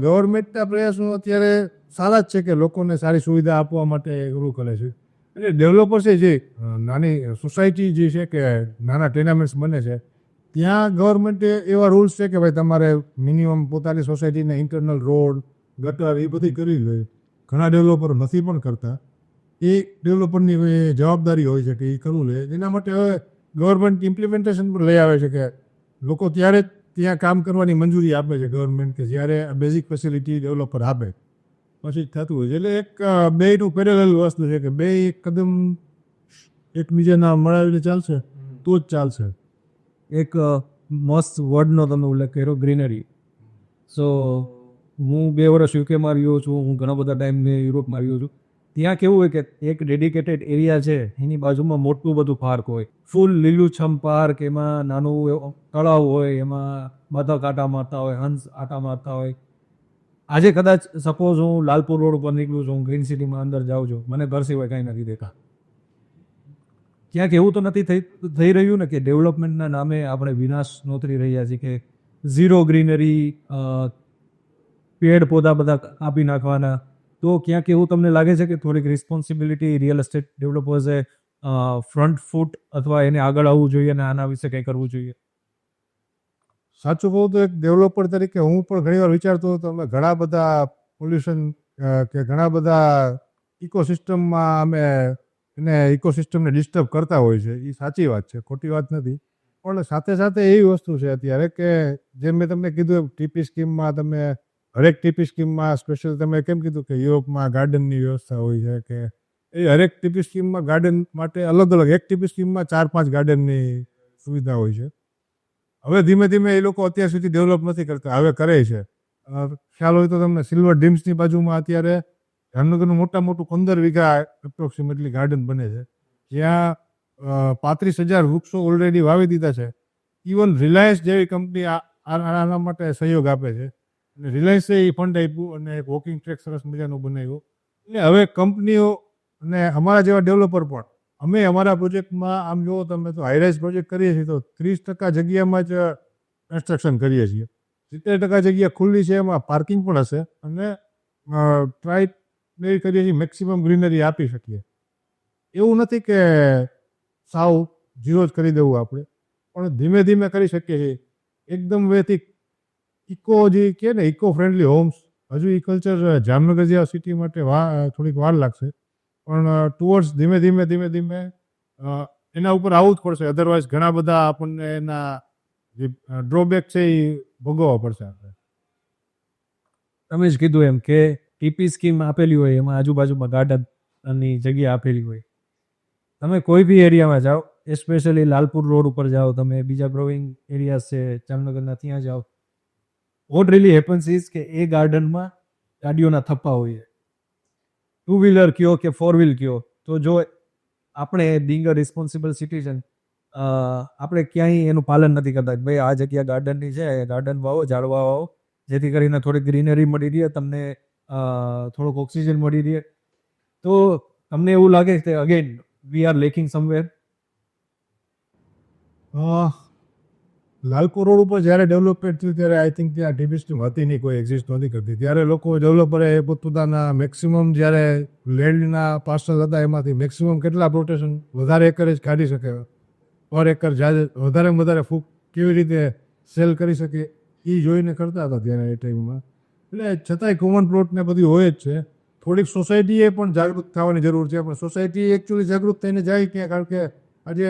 ગવર્મેન્ટના પ્રયાસો અત્યારે સારા જ છે કે લોકોને સારી સુવિધા આપવા માટે એવું કરે છે. એટલે ડેવલપર્સે જે નાની સોસાયટી જે છે કે નાના ટેનામેન્ટ્સ બને છે ત્યાં ગવર્મેન્ટે એવા રૂલ્સ છે કે ભાઈ તમારે મિનિમમ પોતાની સોસાયટીને ઇન્ટરનલ રોડ ગટર એ બધી કરી લે. ઘણા ડેવલપરો નથી પણ કરતા. એ ડેવલપરની જવાબદારી હોય છે કે એ કરવું લે. એના માટે હવે ગવર્મેન્ટ ઇમ્પ્લિમેન્ટેશન પણ લઈ આવે છે કે લોકો ત્યારે જ ત્યાં કામ કરવાની મંજૂરી આપે છે ગવર્મેન્ટ કે જ્યારે બેઝિક ફેસિલિટી ડેવલપર આપે પછી જ થતું હોય છે. એટલે એક બેયનું પેરેલલ વસ્તુ છે કે બે એક કદમ એકબીજાના મળાવીને ચાલશે તો જ ચાલશે. એક મસ્ત વર્ડનો તમે ઉલ્લેખ કર્યો, ગ્રીનરી. સો હું 2 વર્ષ યુકેમાં રહ્યો છું, હું ઘણા બધા ટાઈમ મેં યુરોપમાં રહ્યો છું. ત્યાં કેવું હોય કે એક ડેડિકેટેડ એરિયા છે, એની બાજુમાં મોટું બધું પાર્ક હોય, ફૂલ લીલુંછમ પાર્ક, એમાં નાનું એવું તળાવ હોય, એમાં બતક આટા મારતા હોય, હંસ આટા મારતા હોય. આજે કદાચ સપોઝ હું લાલપુર રોડ ઉપર નીકળું છું, હું ગ્રીન સિટીમાં અંદર જાઉં છું, મને ઘર સિવાય કાંઈ નથી દેખા. ક્યાંક એવું તો નથી થઈ રહ્યું ને કે ડેવલપમેન્ટના નામે આપણે વિનાશ નોતરી રહ્યા છીએ કે ઝીરો ગ્રીનરી, પેડ પૌધા બધા કાપી નાખવાના. તો ક્યાંક એવું તમને લાગે છે કે થોડીક રિસ્પોન્સિબિલિટી રિયલ એસ્ટેટ ડેવલપર્સે ફ્રન્ટ ફૂટ અથવા એને આગળ આવવું જોઈએ અને આના વિશે કંઈ કરવું જોઈએ? સાચું કહું તો એક ડેવલપર તરીકે હું પણ ઘણીવાર વિચારતો હતો અમે ઘણા બધા પોલ્યુશન કે ઘણા બધા ઇકોસિસ્ટમમાં અમે એને ઇકોસિસ્ટમને ડિસ્ટર્બ કરતા હોય છે. એ સાચી વાત છે, ખોટી વાત નથી. પણ સાથે સાથે એવી વસ્તુ છે અત્યારે કે જેમ મેં તમને કીધું ટીપી સ્કીમમાં તમે હરેક ટીપી સ્કીમમાં સ્પેશિયલ તમે કેમ કીધું કે યુરોપમાં ગાર્ડનની વ્યવસ્થા હોય છે કે એ હરેક ટીપી સ્કીમમાં ગાર્ડન માટે અલગ અલગ એક ટીપી સ્કીમમાં 4-5 ગાર્ડનની સુવિધા હોય છે. હવે ધીમે ધીમે એ લોકો અત્યાર સુધી ડેવલપ નથી કરતા, હવે કરે છે. ખ્યાલ હોય તો તમને સિલ્વર ડીમ્સની બાજુમાં અત્યારે જામનગરનું મોટું 15 વીઘા એપ્રોક્સિમેટલી ગાર્ડન બને છે, જ્યાં 35,000 વૃક્ષો ઓલરેડી વાવી દીધા છે. ઇવન રિલાયન્સ જેવી કંપની આના માટે સહયોગ આપે છે. અને રિલાયન્સે એ ફંડ આપ્યું અને એક વોકિંગ ટ્રેક સરસ મજાનું બનાવ્યું. એટલે હવે કંપનીઓ અને અમારા જેવા ડેવલપર પણ અમે અમારા પ્રોજેક્ટમાં આમ જુઓ તમે તો હાઈરાઇઝ પ્રોજેક્ટ કરીએ છીએ તો 30% જગ્યામાં જ કન્સ્ટ્રક્શન કરીએ છીએ. 70% જગ્યા ખુલ્લી છે, એમાં પાર્કિંગ પણ હશે અને ટ્રાય કરીએ છીએ મેક્સિમમ ગ્રીનરી આપી શકીએ. એવું નથી કે સાવ ઝીરો જ કરી દેવું આપણે, પણ ધીમે ધીમે કરી શકીએ છીએ. એકદમ વેથી ઇકો જે કહે ને ઇકો ફ્રેન્ડલી હોમ્સ, હજુ એ કલ્ચર જામનગર જેવા સિટી માટે થોડીક વાર લાગશે, પણ ટુવર્ડ્સ ધીમે ધીમે એના ઉપર આવવું જ પડશે. અધરવાઇઝ ઘણા બધા આપણને એના જે ડ્રોબેક છે એ ભોગવવા પડશે આપણે. તમે જ કીધું એમ કે ટીપી સ્કીમ આપેલી હોય, એમાં આજુબાજુમાં ગાર્ડનની જગ્યા આપેલી હોય. તમે કોઈ બી એરિયામાં જાઓ, એસ્પેશિયલી લાલપુર રોડ ઉપર જાઓ, તમે બીજા ગ્રોવિંગ એરિયાઝ છે જામનગરના, ત્યાં જાઓ, વોટ રિયલી હેપન્સ ઇઝ કે એ ગાર્ડનમાં ગાડીઓના થપ્પા હોય. 2 વ્હીલર કયો કે 4 વ્હીલ કયો, તો જો આપણે બિંગ અ રિસ્પોન્સિબલ સિટીઝન આપણે ક્યાંય એનું પાલન નથી કરતા. ભાઈ આ જગ્યા ગાર્ડનની છે, ગાર્ડન વાવો, ઝાડવા વાવો, જેથી કરીને થોડીક ગ્રીનરી મળી રહે, તમને થોડોક ઓક્સિજન મળી રહે. તો તમને એવું લાગે કે again we are lacking somewhere? Lalpur road ઉપર જ્યારે ડેવલપમેન્ટ થયું ત્યારે આઈ થિંક ત્યાં ટીપી સ્કીમ હતી નહીં, કોઈ એક્ઝિસ્ટ નહોતી કરતી. ત્યારે લોકો ડેવલપરે પોતપોતાના મેક્સિમમ જ્યારે લેન્ડના પાર્સલ હતા એમાંથી મેક્સિમમ કેટલા પ્રોટેક્શન વધારે એકરેજ કાઢી શકે, પર એકર વધારેમાં વધારે ફૂક કેવી રીતે સેલ કરી શકે એ જોઈને કરતા હતા ત્યારે એ ટાઈમમાં. એટલે છતાંય કોમન પ્લોટ ને બધું હોય જ છે. થોડીક સોસાયટીએ પણ જાગૃત થવાની જરૂર છે, પણ સોસાયટી એકચ્યુઅલી જાગૃત થઈને જાય ક્યાં? કારણ કે આજે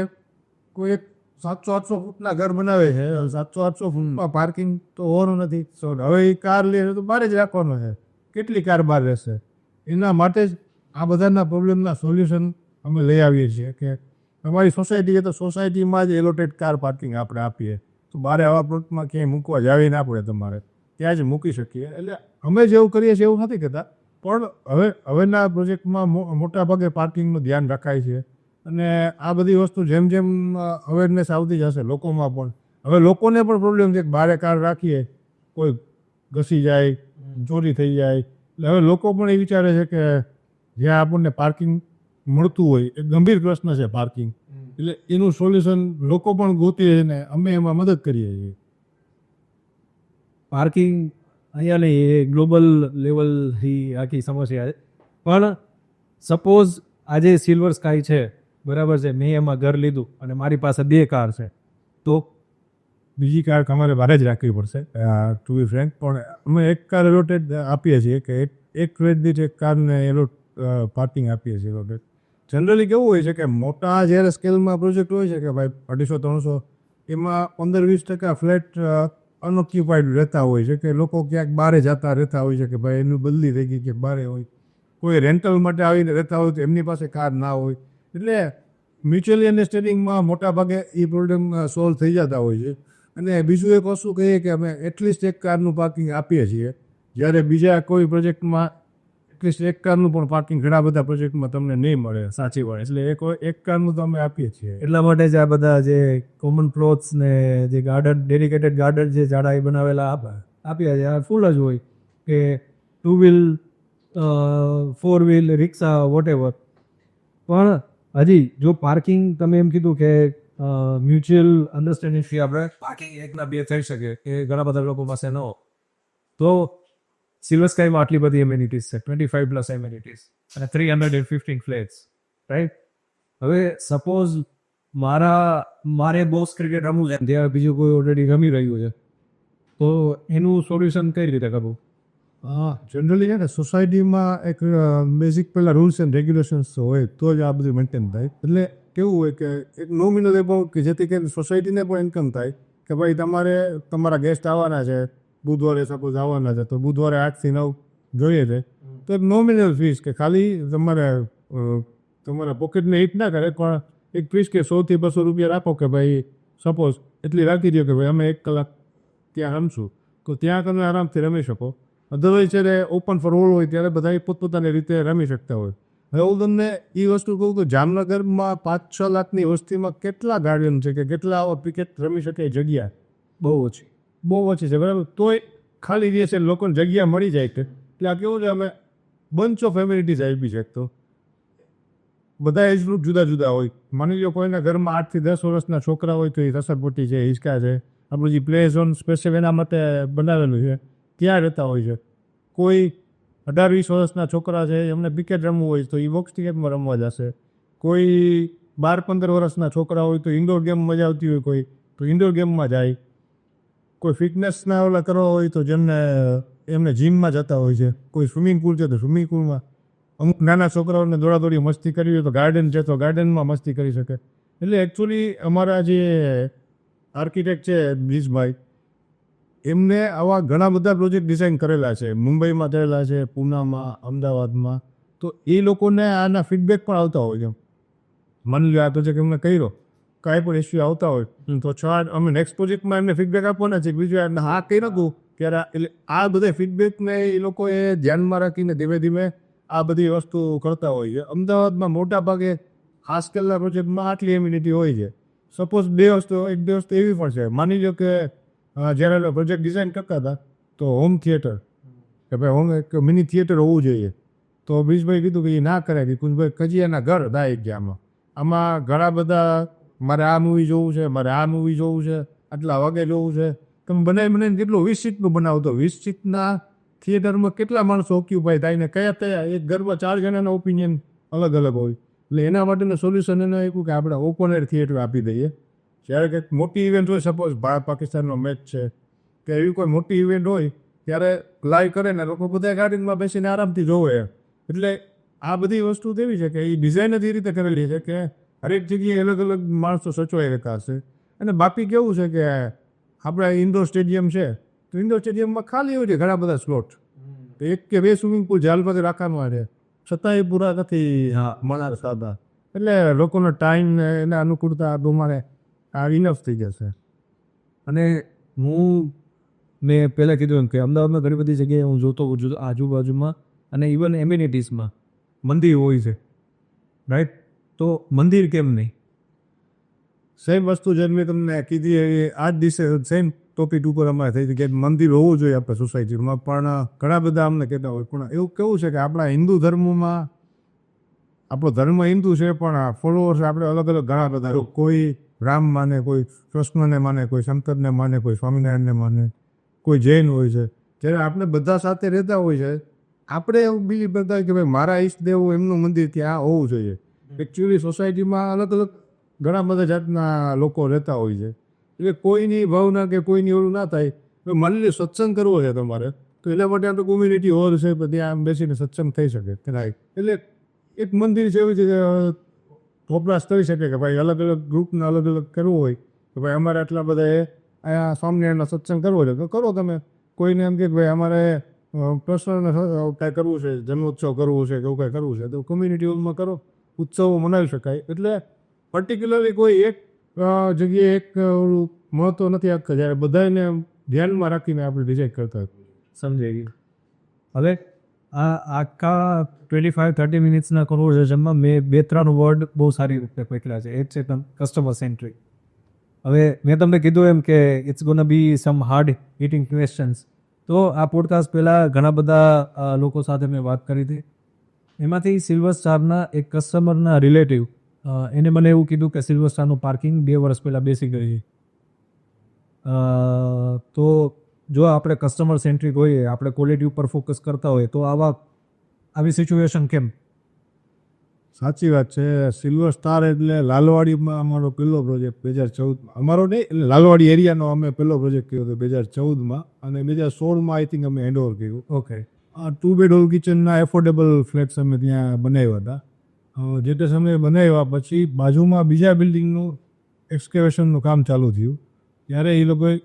કોઈ એક 700-800 ફૂટના ઘર બનાવે છે, 700-800 ફૂટમાં પાર્કિંગ તો હોવાનું નથી. હવે એ કાર લે તો બહાર જ રાખવાનો છે, કેટલી કાર બહાર રહેશે? એના માટે જ આ બધાના પ્રોબ્લેમના સોલ્યુશન અમે લઈ આવીએ છીએ કે તમારી સોસાયટી છે તો સોસાયટીમાં જ એલોટેડ કાર પાર્કિંગ આપણે આપીએ, તો બહાર આવા પ્લોટમાં ક્યાંય મૂકવા જાવી ના પડે, તમારે ત્યાં જ મૂકી શકીએ. એટલે અમે જેવું કરીએ છીએ એવું નથી કહેતા, પણ હવેના પ્રોજેક્ટમાં મોટા ભાગે પાર્કિંગનું ધ્યાન રખાય છે. અને આ બધી વસ્તુ જેમ જેમ અવેરનેસ આવતી જશે લોકોમાં પણ, હવે લોકોને પણ પ્રોબ્લેમ છે કે બહાર કાર રાખીએ કોઈ ઘસી જાય, ચોરી થઈ જાય. એટલે હવે લોકો પણ એ વિચારે છે કે જ્યાં આપણને પાર્કિંગ મળતું હોય, એ ગંભીર પ્રશ્ન છે પાર્કિંગ, એટલે એનું સોલ્યુશન લોકો પણ ગોતીએ છે ને અમે એમાં મદદ કરીએ છીએ. પાર્કિંગ અહીંયા નહીં, એ ગ્લોબલ લેવલથી આખી સમસ્યા છે. પણ સપોઝ આજે સિલ્વર સ્કાય છે, બરાબર છે, મેં એમાં ઘર લીધું અને મારી પાસે 2 કાર છે, તો બીજી કાર અમારે ભારે જ રાખવી પડશે ટુ બી ફ્રેન્ક, પણ અમે એક કાર એલોટેડ આપીએ છીએ કે એક ફ્લેટ દીઠ એક કારને એલોટ પાર્કિંગ આપીએ છીએ એલોટેડ. જનરલી કેવું હોય છે કે મોટા જ્યારે સ્કેલમાં પ્રોજેક્ટ હોય છે કે ભાઈ 250-300, એમાં 15-20% ફ્લેટ અનઓક્યુપાઈડ રહેતા હોય છે કે લોકો ક્યાંક બહારે જતા રહેતા હોય છે કે ભાઈ એનું બદલી થઈ ગઈ કે બહારે હોય, કોઈ રેન્ટલ માટે આવીને રહેતા હોય તો એમની પાસે કાર ના હોય, એટલે મ્યુચ્યુઅલી અન્ડરસ્ટેન્ડિંગમાં મોટા ભાગે એ પ્રોબ્લેમ સોલ્વ થઈ જતા હોય છે. અને બીજું એક વસ્તુ કહીએ કે અમે એટલીસ્ટ એક કારનું પાર્કિંગ આપીએ છીએ, જ્યારે બીજા કોઈ પ્રોજેક્ટમાં એટલીસ્ટ એક કારનું પણ પાર્કિંગ ઘણા બધા પ્રોજેક્ટમાં તમને નહીં મળે. સાચી વાત. એટલે એક કારનું તો અમે આપીએ છીએ. એટલા માટે જ આ બધા જે કોમન પ્લોટ્સ ને જે ગાર્ડન, ડેડિકેટેડ ગાર્ડન જે જાડાઈ બનાવેલા આપ્યા છે, આ ફૂલ જ હોય કે 2 વ્હીલ, 4 વ્હીલ, રિક્ષા, વોટેવર. પણ હજી જો પાર્કિંગ તમે એમ કીધું કે મ્યુચ્યુઅલ અન્ડરસ્ટેન્ડિંગથી આપણે પાર્કિંગ 1 ના 2 થઈ શકે કે ઘણા બધા લોકો પાસે ન હોય, તો સિલ્વર સ્કાયમાં આટલી બધી એમ્યુનિટીઝ છે, 25+ એમ્યુનિટીઝ અને 315 ફ્લેટ્સ, રાઈટ? હવે સપોઝ મારે બોક્સ ક્રિકેટ રમવું છે, ત્યાં બીજું કોઈ ઓલરેડી રમી રહ્યું છે, તો એનું સોલ્યુશન કઈ રીતે કરવું? જનરલી છે ને સોસાયટીમાં એક બેઝિક પહેલાં રૂલ્સ એન્ડ રેગ્યુલેશન્સ હોય તો જ આ બધું મેન્ટેન થાય. એટલે કેવું હોય કે એક નોમિનલ એમાઉન્ટ કે જેથી કરીને સોસાયટીને પણ ઇન્કમ થાય કે ભાઈ તમારે તમારા ગેસ્ટ આવવાના છે, બુધવારે સપોઝ આવવાના છે, તો બુધવારે 8 થી 9 જોઈએ છે, તો એક નોમિનલ ફીસ કે ખાલી તમારા પોકેટને હિટ ના કરે, પણ એક ફીસ કે 100 થી 200 રૂપિયા રાખો કે ભાઈ સપોઝ એટલી રાખી દો કે ભાઈ અમે 1 કલાક ત્યાં રમશું, તો ત્યાં તમે આરામથી રમી શકો. અધરવાઇઝ જ્યારે ઓપન ફોર ઓલ હોય ત્યારે બધા પોતપોતાની રીતે રમી શકતા હોય. હવે હું તમને એ વસ્તુ કહું તો જામનગરમાં 5-6 લાખની વસ્તીમાં કેટલા ગાર્ડન છે કે કેટલા આવા ક્રિકેટ રમી શકે એ જગ્યા બહુ ઓછી છે, બરાબર? તોય ખાલી જે છે લોકોને જગ્યા મળી જાય છે. એટલે આ કેવું છે, અમે બંચ ઓફ એમ્યુનિટીઝ આપી છે. તો બધા એજ ગ્રુપ જુદા જુદા હોય. માની લો કોઈના ઘરમાં 8 થી 10 વર્ષના છોકરા હોય તો એ રસરપટ્ટી છે, હિંચકા છે, આપણું જે પ્લે ઝોન સ્પેશિયલ એના માટે બનાવેલું છે, ત્યાં રહેતા હોય છે. કોઈ 18-20 વર્ષના છોકરા છે, એમને ક્રિકેટ રમવું હોય તો એ બોક્સ ક્રિકેટમાં રમવા જશે. કોઈ 12-15 વર્ષના છોકરા હોય તો ઇન્ડોર ગેમ મજા આવતી હોય કોઈ તો ઇન્ડોર ગેમમાં જાય. કોઈ ફિટનેસના ઓલા કરવા હોય તો એમને જીમમાં જતા હોય છે. કોઈ સ્વિમિંગ પુલ છે તો સ્વિમિંગ પુલમાં. અમુક નાના છોકરાઓને દોડાદોડી મસ્તી કરવી હોય તો ગાર્ડન છે તો ગાર્ડનમાં મસ્તી કરી શકે. એટલે એકચ્યુઅલી અમારા જે આર્કિટેક્ટ છે બ્રિજભાઈ, એમને આવા ઘણા બધા પ્રોજેક્ટ ડિઝાઇન કરેલા છે, મુંબઈમાં કરેલા છે, પૂનામાં, અમદાવાદમાં. તો એ લોકોને આના ફીડબેક પણ આવતા હોય છે. માની લો આ પ્રોજેક્ટ એમને કર્યો, કાંઈ પણ ઇસ્યુ આવતા હોય તો અમે નેક્સ્ટ પ્રોજેક્ટમાં એમને ફીડબેક આપવાના છે. બીજું એમને હા કહી નાખું ત્યારે એટલે આ બધા ફીડબેકને એ લોકોએ ધ્યાનમાં રાખીને ધીમે ધીમે આ બધી વસ્તુ કરતા હોય છે. અમદાવાદમાં મોટા ભાગે ખાસ સ્કેલના પ્રોજેક્ટમાં આટલી એમ્યુનિટી હોય છે. સપોઝ એક બે વસ્તુ એવી પણ છે, માની લો કે જ્યારે પ્રોજેક્ટ ડિઝાઇન કરતા હતા તો હોમ થિયેટર કે ભાઈ એક મિની થિયેટર હોવું જોઈએ, તો બ્રિજભાઈ કીધું કે એ ના કરાય. કુંજભાઈ કજીયાના ઘર દાય ગયા આમાં ઘણા બધા મારે આ મૂવી જોવું છે, મારે આ મૂવી જોવું છે, આટલા વાગે જોવું છે. તમે બનાવીને કેટલું 20 સીટનું બનાવો તો 20 સીટના થિયેટરમાં કેટલા માણસો ઓક્યુપાય થાય ને કયા એક ઘરમાં 4 જણાના ઓપિનિયન અલગ અલગ હોય. એટલે એના માટેનું સોલ્યુશન એને આપ્યું કે આપણે ઓપન એર થિયેટર આપી દઈએ. જ્યારે કંઈક મોટી ઇવેન્ટ હોય, સપોઝ ભારત પાકિસ્તાનનો મેચ છે કે એવી કોઈ મોટી ઇવેન્ટ હોય ત્યારે લાઈવ કરે ને લોકો બધા ગાર્ડનમાં બેસીને આરામથી જોવે. એટલે આ બધી વસ્તુ તેવી છે કે એ ડિઝાઇન જ એ રીતે કરેલી છે કે હરેક જગ્યાએ અલગ અલગ માણસો સચવાઈ રહેતા હશે. અને બાકી કેવું છે કે આપણે ઇન્ડોર સ્ટેડિયમ છે તો ઇન્ડોર સ્ટેડિયમમાં ખાલી હોય છે ઘણા બધા સ્લોટ, તો 1 કે 2 સ્વિમિંગ પુલ જાલ પાસે રાખવામાં છે, છતાંય પૂરા નથી મનાર સાદા. એટલે લોકોનો ટાઈમ એને અનુકૂળતા પ્રમાણે આ ઇનફ થઈ જશે. અને મેં પહેલાં કીધું એમ કે અમદાવાદમાં ઘણી બધી જગ્યાએ હું જોતો હોઉં છું આજુબાજુમાં, અને ઇવન એમ્યુનિટીઝમાં મંદિર હોય છે, રાઈટ? તો મંદિર કેમ નહીં? સેમ વસ્તુ જેમ મેં તમને કીધી આ જ દિવસે સેમ ટોપિક ઉપર અમારે થઈ કે મંદિર હોવું જોઈએ આપણે સોસાયટીમાં, પણ ઘણા બધા અમને કહેતા હોય. પણ એવું કેવું છે કે આપણા હિન્દુ ધર્મમાં આપણો ધર્મ હિન્દુ છે પણ ફોલોઅર્સ આપણે અલગ અલગ ઘણા બધા, કોઈ રામ માને, કોઈ કૃષ્ણને માને, કોઈ શંકરને માને, કોઈ સ્વામિનારાયણને માને, કોઈ જૈન હોય છે. જ્યારે આપણે બધા સાથે રહેતા હોય છે, આપણે એવું બિલીવ કરતા હોય કે ભાઈ મારા ઈષ્ટદેવ એમનું મંદિર ત્યાં હોવું જોઈએ. એકચ્યુઅલી સોસાયટીમાં અલગ અલગ ઘણા બધા જાતના લોકો રહેતા હોય છે. એટલે કોઈની ભાવના કે કોઈની ઓલું ના થાય. માની લો સત્સંગ કરવો છે તમારે, તો એના માટે આપણે કોમ્યુનિટી હોલ છે, ત્યાં આમ બેસીને સત્સંગ થઈ શકે. એટલે એક મંદિર છે એવું છે કે વપરાશ કરી શકે કે ભાઈ અલગ અલગ ગ્રુપને અલગ અલગ કરવું હોય કે ભાઈ અમારે આટલા બધા અહીંયા સ્વામિનારાયણનો સત્સંગ કરવો છે તો કરો તમે. કોઈને એમ કે ભાઈ અમારે પ્રશ્ન કાંઈ કરવું છે, જન્મોત્સવ કરવું છે કે એવું કાંઈ કરવું છે તો કોમ્યુનિટી હોલમાં કરો, ઉત્સવો મનાવી શકાય. એટલે પર્ટિક્યુલરલી કોઈ એક જગ્યાએ એક મહત્વ નથી આપતા, જ્યારે બધાને ધ્યાનમાં રાખીને આપણે ડિસાઇડ કરતા હોય. સમજાઈ ગયું. હવે આ આખા 25-30 મિનિટ્સના કન્વર્ઝેશનમાં મેં 2-3 વર્ડ બહુ સારી રીતે પકડ્યા છે. એક છે કસ્ટમર સેન્ટ્રિક. હવે મેં તમને કીધું એમ કે it's gonna be some hard hitting questions. તો આ પોડકાસ્ટ પહેલાં ઘણા બધા લોકો સાથે મેં વાત કરી હતી. એમાંથી સિલ્વર સ્ટારના એક કસ્ટમરના રિલેટિવ એને મને એવું કીધું કે સિલ્વર સ્ટારનું પાર્કિંગ 2 વર્ષ પહેલાં બેસી ગઈ. તો જો આપણે કસ્ટમર સેન્ટ્રિક હોઈએ, આપણે ક્વોલિટી ઉપર ફોકસ કરતા હોઈએ તો આવી સિચ્યુએશન કેમ? સાચી વાત છે. સિલ્વર સ્ટાર એટલે લાલવાડીમાં અમારો પહેલો પ્રોજેક્ટ 2014, અમારો નહીં એટલે લાલવાડી એરિયાનો અમે પહેલો પ્રોજેક્ટ કર્યો હતો 2014માં, અને 2016માં આઈ થિંક અમે હેન્ડઓવર કર્યું. ઓકે. 2 બેડ હોલ કિચનના એફોર્ડેબલ ફ્લેટ્સ અમે ત્યાં બનાવ્યા હતા. જે તે સમયે બનાવ્યા પછી બાજુમાં બીજા બિલ્ડિંગનું એક્સકેવેશનનું કામ ચાલુ થયું. ત્યારે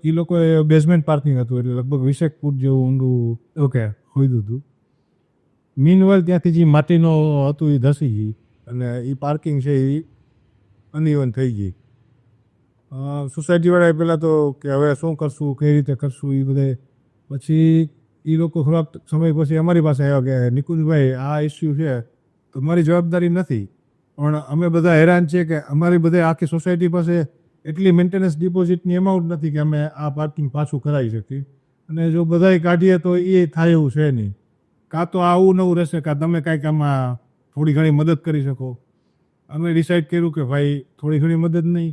એ લોકોએ બેઝમેન્ટ પાર્કિંગ હતું, એટલે લગભગ 20 ફૂટ જેવું ઊંડું ઓકે ખોદ્યું હતું. મીનવેલ ત્યાંથી જે માટીનો હતું એ ધસી ગઈ અને એ પાર્કિંગ છે એ અનઇવન થઈ ગઈ. સોસાયટીવાળાએ પહેલાં તો કે હવે શું કરશું, કઈ રીતે કરશું એ બધે. પછી એ લોકો થોડાક સમય પછી અમારી પાસે આવ્યા કે નિકુંજભાઈ આ ઇસ્યુ છે, તમારી જવાબદારી નથી, પણ અમે બધા હેરાન છીએ કે અમારી બધે આખી સોસાયટી પાસે એટલી મેન્ટેનન્સ ડિપોઝિટની એમાઉન્ટ નથી કે અમે આ પાર્કિંગ પાછું કરાવી શકીએ. અને જો બધાય કાઢીએ તો એ થાય એવું છે નહીં. કાં તો આવું નવું રહેશે, કાં તમે કાંઈક આમાં થોડી ઘણી મદદ કરી શકો. અમે ડિસાઇડ કર્યું કે ભાઈ થોડી ઘણી મદદ નહીં,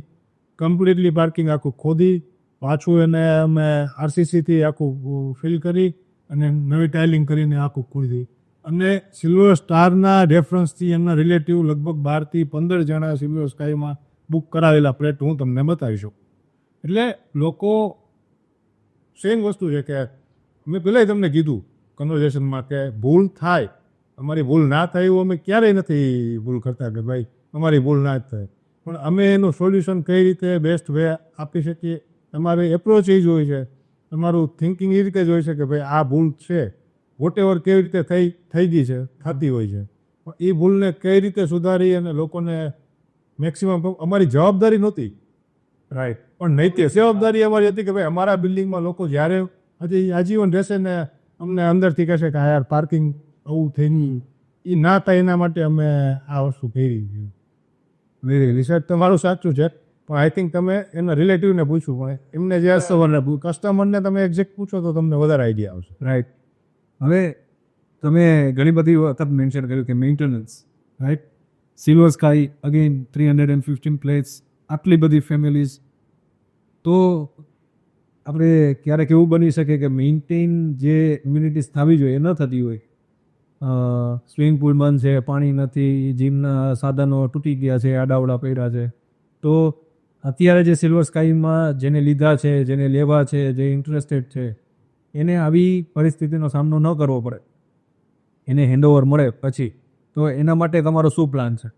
કમ્પ્લીટલી પાર્કિંગ આખું ખોદી પાછું એને અમે આરસીસીથી આખું ફિલ કરી અને નવી ટાઇલિંગ કરીને આખું ખોદી. અને સિલ્વર સ્ટારના રેફરન્સથી એમના રિલેટિવ લગભગ 12થી 15 જણા સિલ્વર સ્કાયમાં બુક કરાવેલા ફ્લેટ હું તમને બતાવી શકું. એટલે લોકો સેમ વસ્તુ છે કે મેં પહેલાંય તમને કીધું કન્વર્ઝેશનમાં કે ભૂલ થાય, અમારી ભૂલ ના થાય એવું અમે ક્યારેય નથી ભૂલ કરતા કે ભાઈ અમારી ભૂલ ના જ થાય, પણ અમે એનું સોલ્યુશન કઈ રીતે બેસ્ટ વે આપી શકીએ. તમારી એપ્રોચ એ જ હોય છે, તમારું થિંકિંગ એ રીતે જ હોય છે કે ભાઈ આ ભૂલ છે, વોટ એવર કેવી રીતે થઈ ગઈ છે, થતી હોય છે, પણ એ ભૂલને કઈ રીતે સુધારી અને લોકોને મેક્સિમમ. અમારી જવાબદારી નહોતી, રાઈટ, પણ નૈતિક જવાબદારી અમારી હતી કે ભાઈ અમારા બિલ્ડિંગમાં લોકો જ્યારે હજી આજીવન રહેશે ને અમને અંદરથી કહેશે કે યાર પાર્કિંગ આવું થઈ ગયું, એ ના થાય એના માટે અમે આ વસ્તુ કરી. રિસર્ચ તમારું સાચું છે, પણ આઈ થિંક તમે એના રિલેટિવને પૂછવું પડે. એમને જે કસ્ટમરને તમે એક્ઝેક્ટ પૂછો તો તમને વધારે આઈડિયા આવશે. રાઈટ. હવે તમે ઘણી બધી વખત મેન્શન કર્યું કે maintenance, right. Silver sky again 315 place, આટલી બધી ફેમિલીઝ. તો આપણે ક્યારેક એવું બની શકે કે મેન્ટેન જે ઇમ્યુનિટીઝ થવી જોઈએ એ ન થતી હોય. સ્વિમિંગ પુલ બંધ છે, પાણી નથી, જીમના સાધનો તૂટી ગયા છે, આડાવડા પડ્યા છે. તો અત્યારે જે સિલ્વર સ્કાયમાં જેને લીધા છે, જેને લેવા છે, જે ઇન્ટરેસ્ટેડ છે, એને આવી પરિસ્થિતિનો સામનો ન કરવો પડે, એને હેન્ડઓવર મળે પછી. તો એના માટે તમારો શું પ્લાન છે?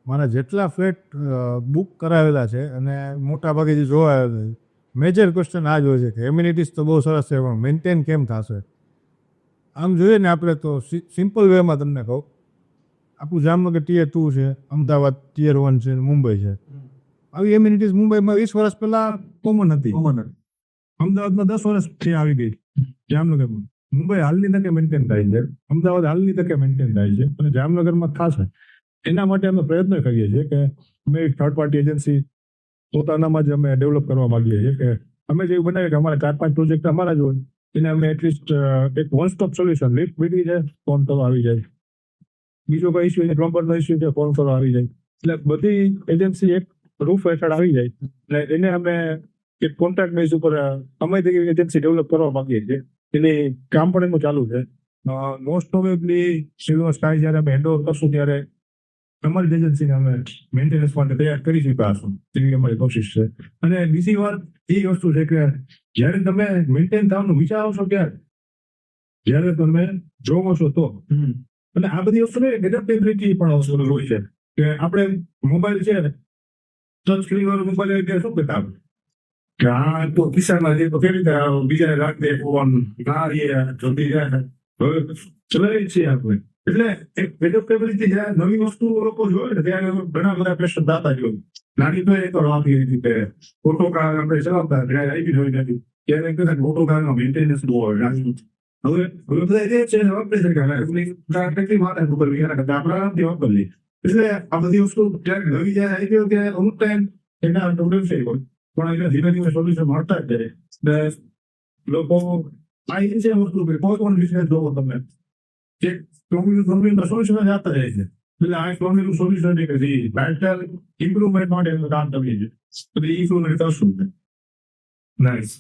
મારા જેટલા ફ્લેટ બુક કરાવેલા છે અને મોટા ભાગે જે જોવા મેજર ક્વેશ્ચન આ જ હોય છે કે એમ્યુનિટીઝ તો બહુ સરસ છે, પણ મેન્ટેન કેમ થશે. આમ જોઈએ ને આપણે તો સિમ્પલ વેમાં તમને કહું, આપણું જામનગર ટિયર 2 છે, અમદાવાદ ટિયર 1 છે, મુંબઈ છે. આવી એમ્યુનિટીઝ મુંબઈમાં 20 વર્ષ પહેલાં કોમન હતી. અમદાવાદમાં 10 વર્ષથી આવી ગઈ. જામનગરમાં મુંબઈ હાલની તકે મેન્ટેન થાય છે, અમદાવાદ હાલની તકે મેન્ટેન થાય છે, અને જામનગરમાં થશે. એના માટે અમે પ્રયત્ન કરીએ છીએ કે અમે એક થર્ડ પાર્ટી એજન્સી પોતાનામાં જ અમે ડેવલપ કરવા માંગીએ છીએ કે અમે જેવું બનાવીએ કે અમારા 4-5 પ્રોજેક્ટ અમારા જ હોય, એને અમે એટલીસ્ટ એક વન સ્ટોપ સોલ્યુશન, લિફ્ટ બીટી છે, ફોન તો આવી જાય, બીજો કોઈ ઇસ્યુ છે, પ્લમ્બરનો ઇસ્યુ છે, ફોન કરો આવી જાય. એટલે બધી એજન્સી એક રૂફ હેઠળ આવી જાય. એટલે એને અમે એક કોન્ટ્રાક્ટ બેઝ ઉપર અમે એજન્સી ડેવલપ કરવા માંગીએ છીએ. એની કામ પણ એનું ચાલુ છે. મોસ્ટ પ્રોબેબલી સિલ્વર સ્કાય જ્યારે અમે હેન્ડ ઓવર કરશું ત્યારે અમારી એજન્સીને અમે મેન્ટેનન્સ માટે તૈયાર કરી શકાશું એવી અમારી કોશિશ છે. અને બીજી વાત એ વસ્તુ છે કે જ્યારે તમે મેન્ટેન થવાનું વિચારો છો જ્યારે તમે જોવો છો તો અને આ બધી વસ્તુ એડેપ્ટેબિલિટી પણ વસ્તુ હોય છે કે આપણે મોબાઈલ છે ટચ સ્ક્રીન વાળો મોબાઈલ એટલે શું કહેતા કે આ તો કિસ્સામાં જે તો કેવી રીતે બીજાને રાખ દે ફોન ના જલ્દી જાય હવે ચલાવી છીએ આપણે. એટલે એક એડેપ્ટેબિલિટી જ્યારે નવી વસ્તુ લોકો જોવે ને ત્યારે ઘણા બધા પ્રશ્ન દાતા જોયું. નાની તો એ તો આપી રીતે ફોટો કાર આપણે ચલાવતા આવી જોઈ નથી ત્યારે કદાચ મોટો કારનો મેન્ટેનન્સ બહુ હોય. હવે બધા એ છે વાપરી શકે માથા ઉપર આપણે વાપરીએ. એટલે આ બધી વસ્તુ જ્યારે નવી જ્યારે આવી ગયો કે અમુક ટાઈમ એના પ્રોબ્લેમ છે પણ એને ધીમે ધીમે સોલ્યુશન મળતા જ જાય. લોકો આ એ છે વસ્તુ કે કોઈ પણ બિઝનેસ જોવો તમે જે પ્રોબ્લેમ સોલ્યુશન જ આપતા જાય છે. એટલે આ પ્રોબ્લેમ સોલ્યુશન છે કે જે મેન્ટલ ઇમ્પ્રુવમેન્ટ માટે કામ કરીએ છીએ. એટલે એ શું કરશું. નાઇસ.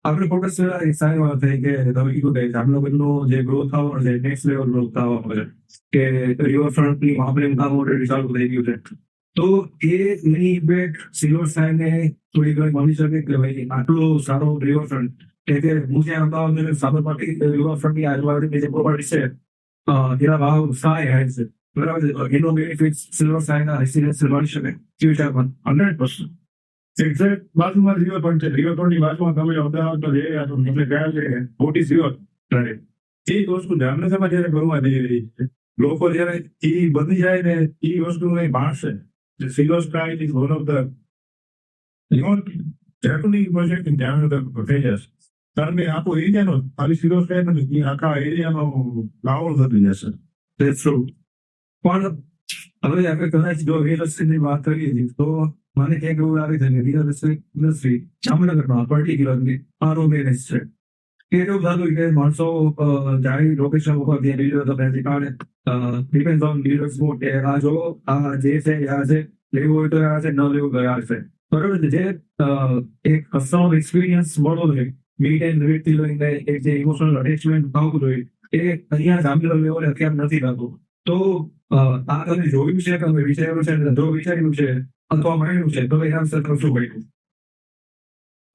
આપણે ફોકસ સારી વાત થઈ કે તમે કીધું કે જામનગરનો જે ગ્રોથ આવવાનો છે નેક્સ્ટ લેવલ ગ્રોથ આવવાનો છે કે રિવરફ્રન્ટની મામલે કામ ઓલરેડી ચાલુ થઈ ગયું છે. તો એની ઇમ્પેક્ટ સિલ્વર સ્કાયને થોડી ઘણી મળી શકે કે ભાઈ આટલો સારો રિવરફ્રન્ટ કે હું જ્યાં અમદાવાદ સાબરમતી રિવરફ્રન્ટની આજુબાજુની જે પ્રોપર્ટી છે એના ભાવ સારા હાઈ છે બરાબર છે. એનો બેનિફિટ સિલ્વર સ્કાયના રેસિડેન્સ મળી શકે ફ્યુચર પણ 100%. એક્ઝેક્ટ બાજુમાં રિવરફ્રન્ટ છે. રિવરફ્રન્ટની બાજુમાં તમે અમદાવાદમાં જઈ રહ્યા છો તમને ગયા છે મોટી રિવર એ વસ્તુ જામનગરમાં જયારે બનવા જઈ રહી છે લોકો જયારે એ બની જાય ને એ વસ્તુ માણશે silver sky is one of the not happening project in Jamnagar થઈ જશે. કારણ કે આખો એરિયાનો ખાલી સિલ્વર સ્કાય નથી આખા એરિયાનો લાવલ થતી જશે. That's true. પણ હવે આપણે કદાચ જો રિયલ એસ્ટેટની વાત કરીએ છીએ તો મને ક્યાંક એવું લાગે છે કે રિયલ એસ્ટેટ ઇન્ડસ્ટ્રી જામનગરમાં પર્ટિક્યુલરલી આરો મેનેજ છે. એવું થતું કે માણસો જાણી લોકેશન ઉપર ત્યાં લીડર તમે કારણે ડિપેન્ડ ઓન લીડર્સ બોટ કે આ જો આ જે છે આ છે લેવું હોય તો આ છે ન લેવું તો આ છે બરોબર છે. જે એક કસ્ટમર એક્સપિરિયન્સ મળવો જોઈએ મીટ એન્ડ રીટથી લઈને એક જે ઇમોશનલ અટેચમેન્ટ થવું જોઈએ એ અહીંયા જામનગર લેવલે અત્યારે નથી થતું. તો આ તમે જોયું છે કે વિચાર્યું છે જો વિચાર્યું છે અથવા માન્યું છે તો એના વિશે શું કહ્યું.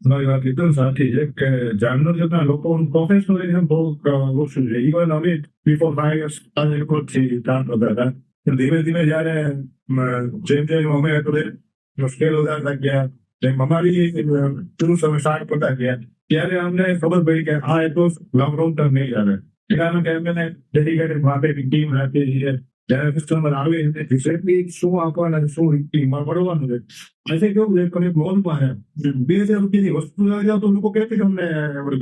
મારી વાત એકદમ સાચી છે કે જામનગરના લોકોનું પ્રોફેશનલિઝમ બહુ ઓછું છે. ઇવન અમે બિફોર 5 years રેકોર્ડથી કામ કરતા હતા. ધીમે ધીમે જયારે જેમ અમે સ્કેલ વધારતા ગયા જેમ અમારી ટૂલ્સ અમે સ્ટાર્ટ કરતા ગયા ત્યારે અમને ખબર પડી કે આ એટલો લોંગ ટર્મ નહીં ચાલે. કારણ કે અમે ડેડિકેટેડ માર્કેટિંગ ટીમ રાખીએ છીએ. જ્યારે કસ્ટમર આવે એક્ઝેક્ટલી શું આપવાના શું મળવાનું છે. આજે કેવું છે કે લોનમાં 2000 રૂપિયાની વસ્તુ આવી જાવ તો લોકો કેટલી તમને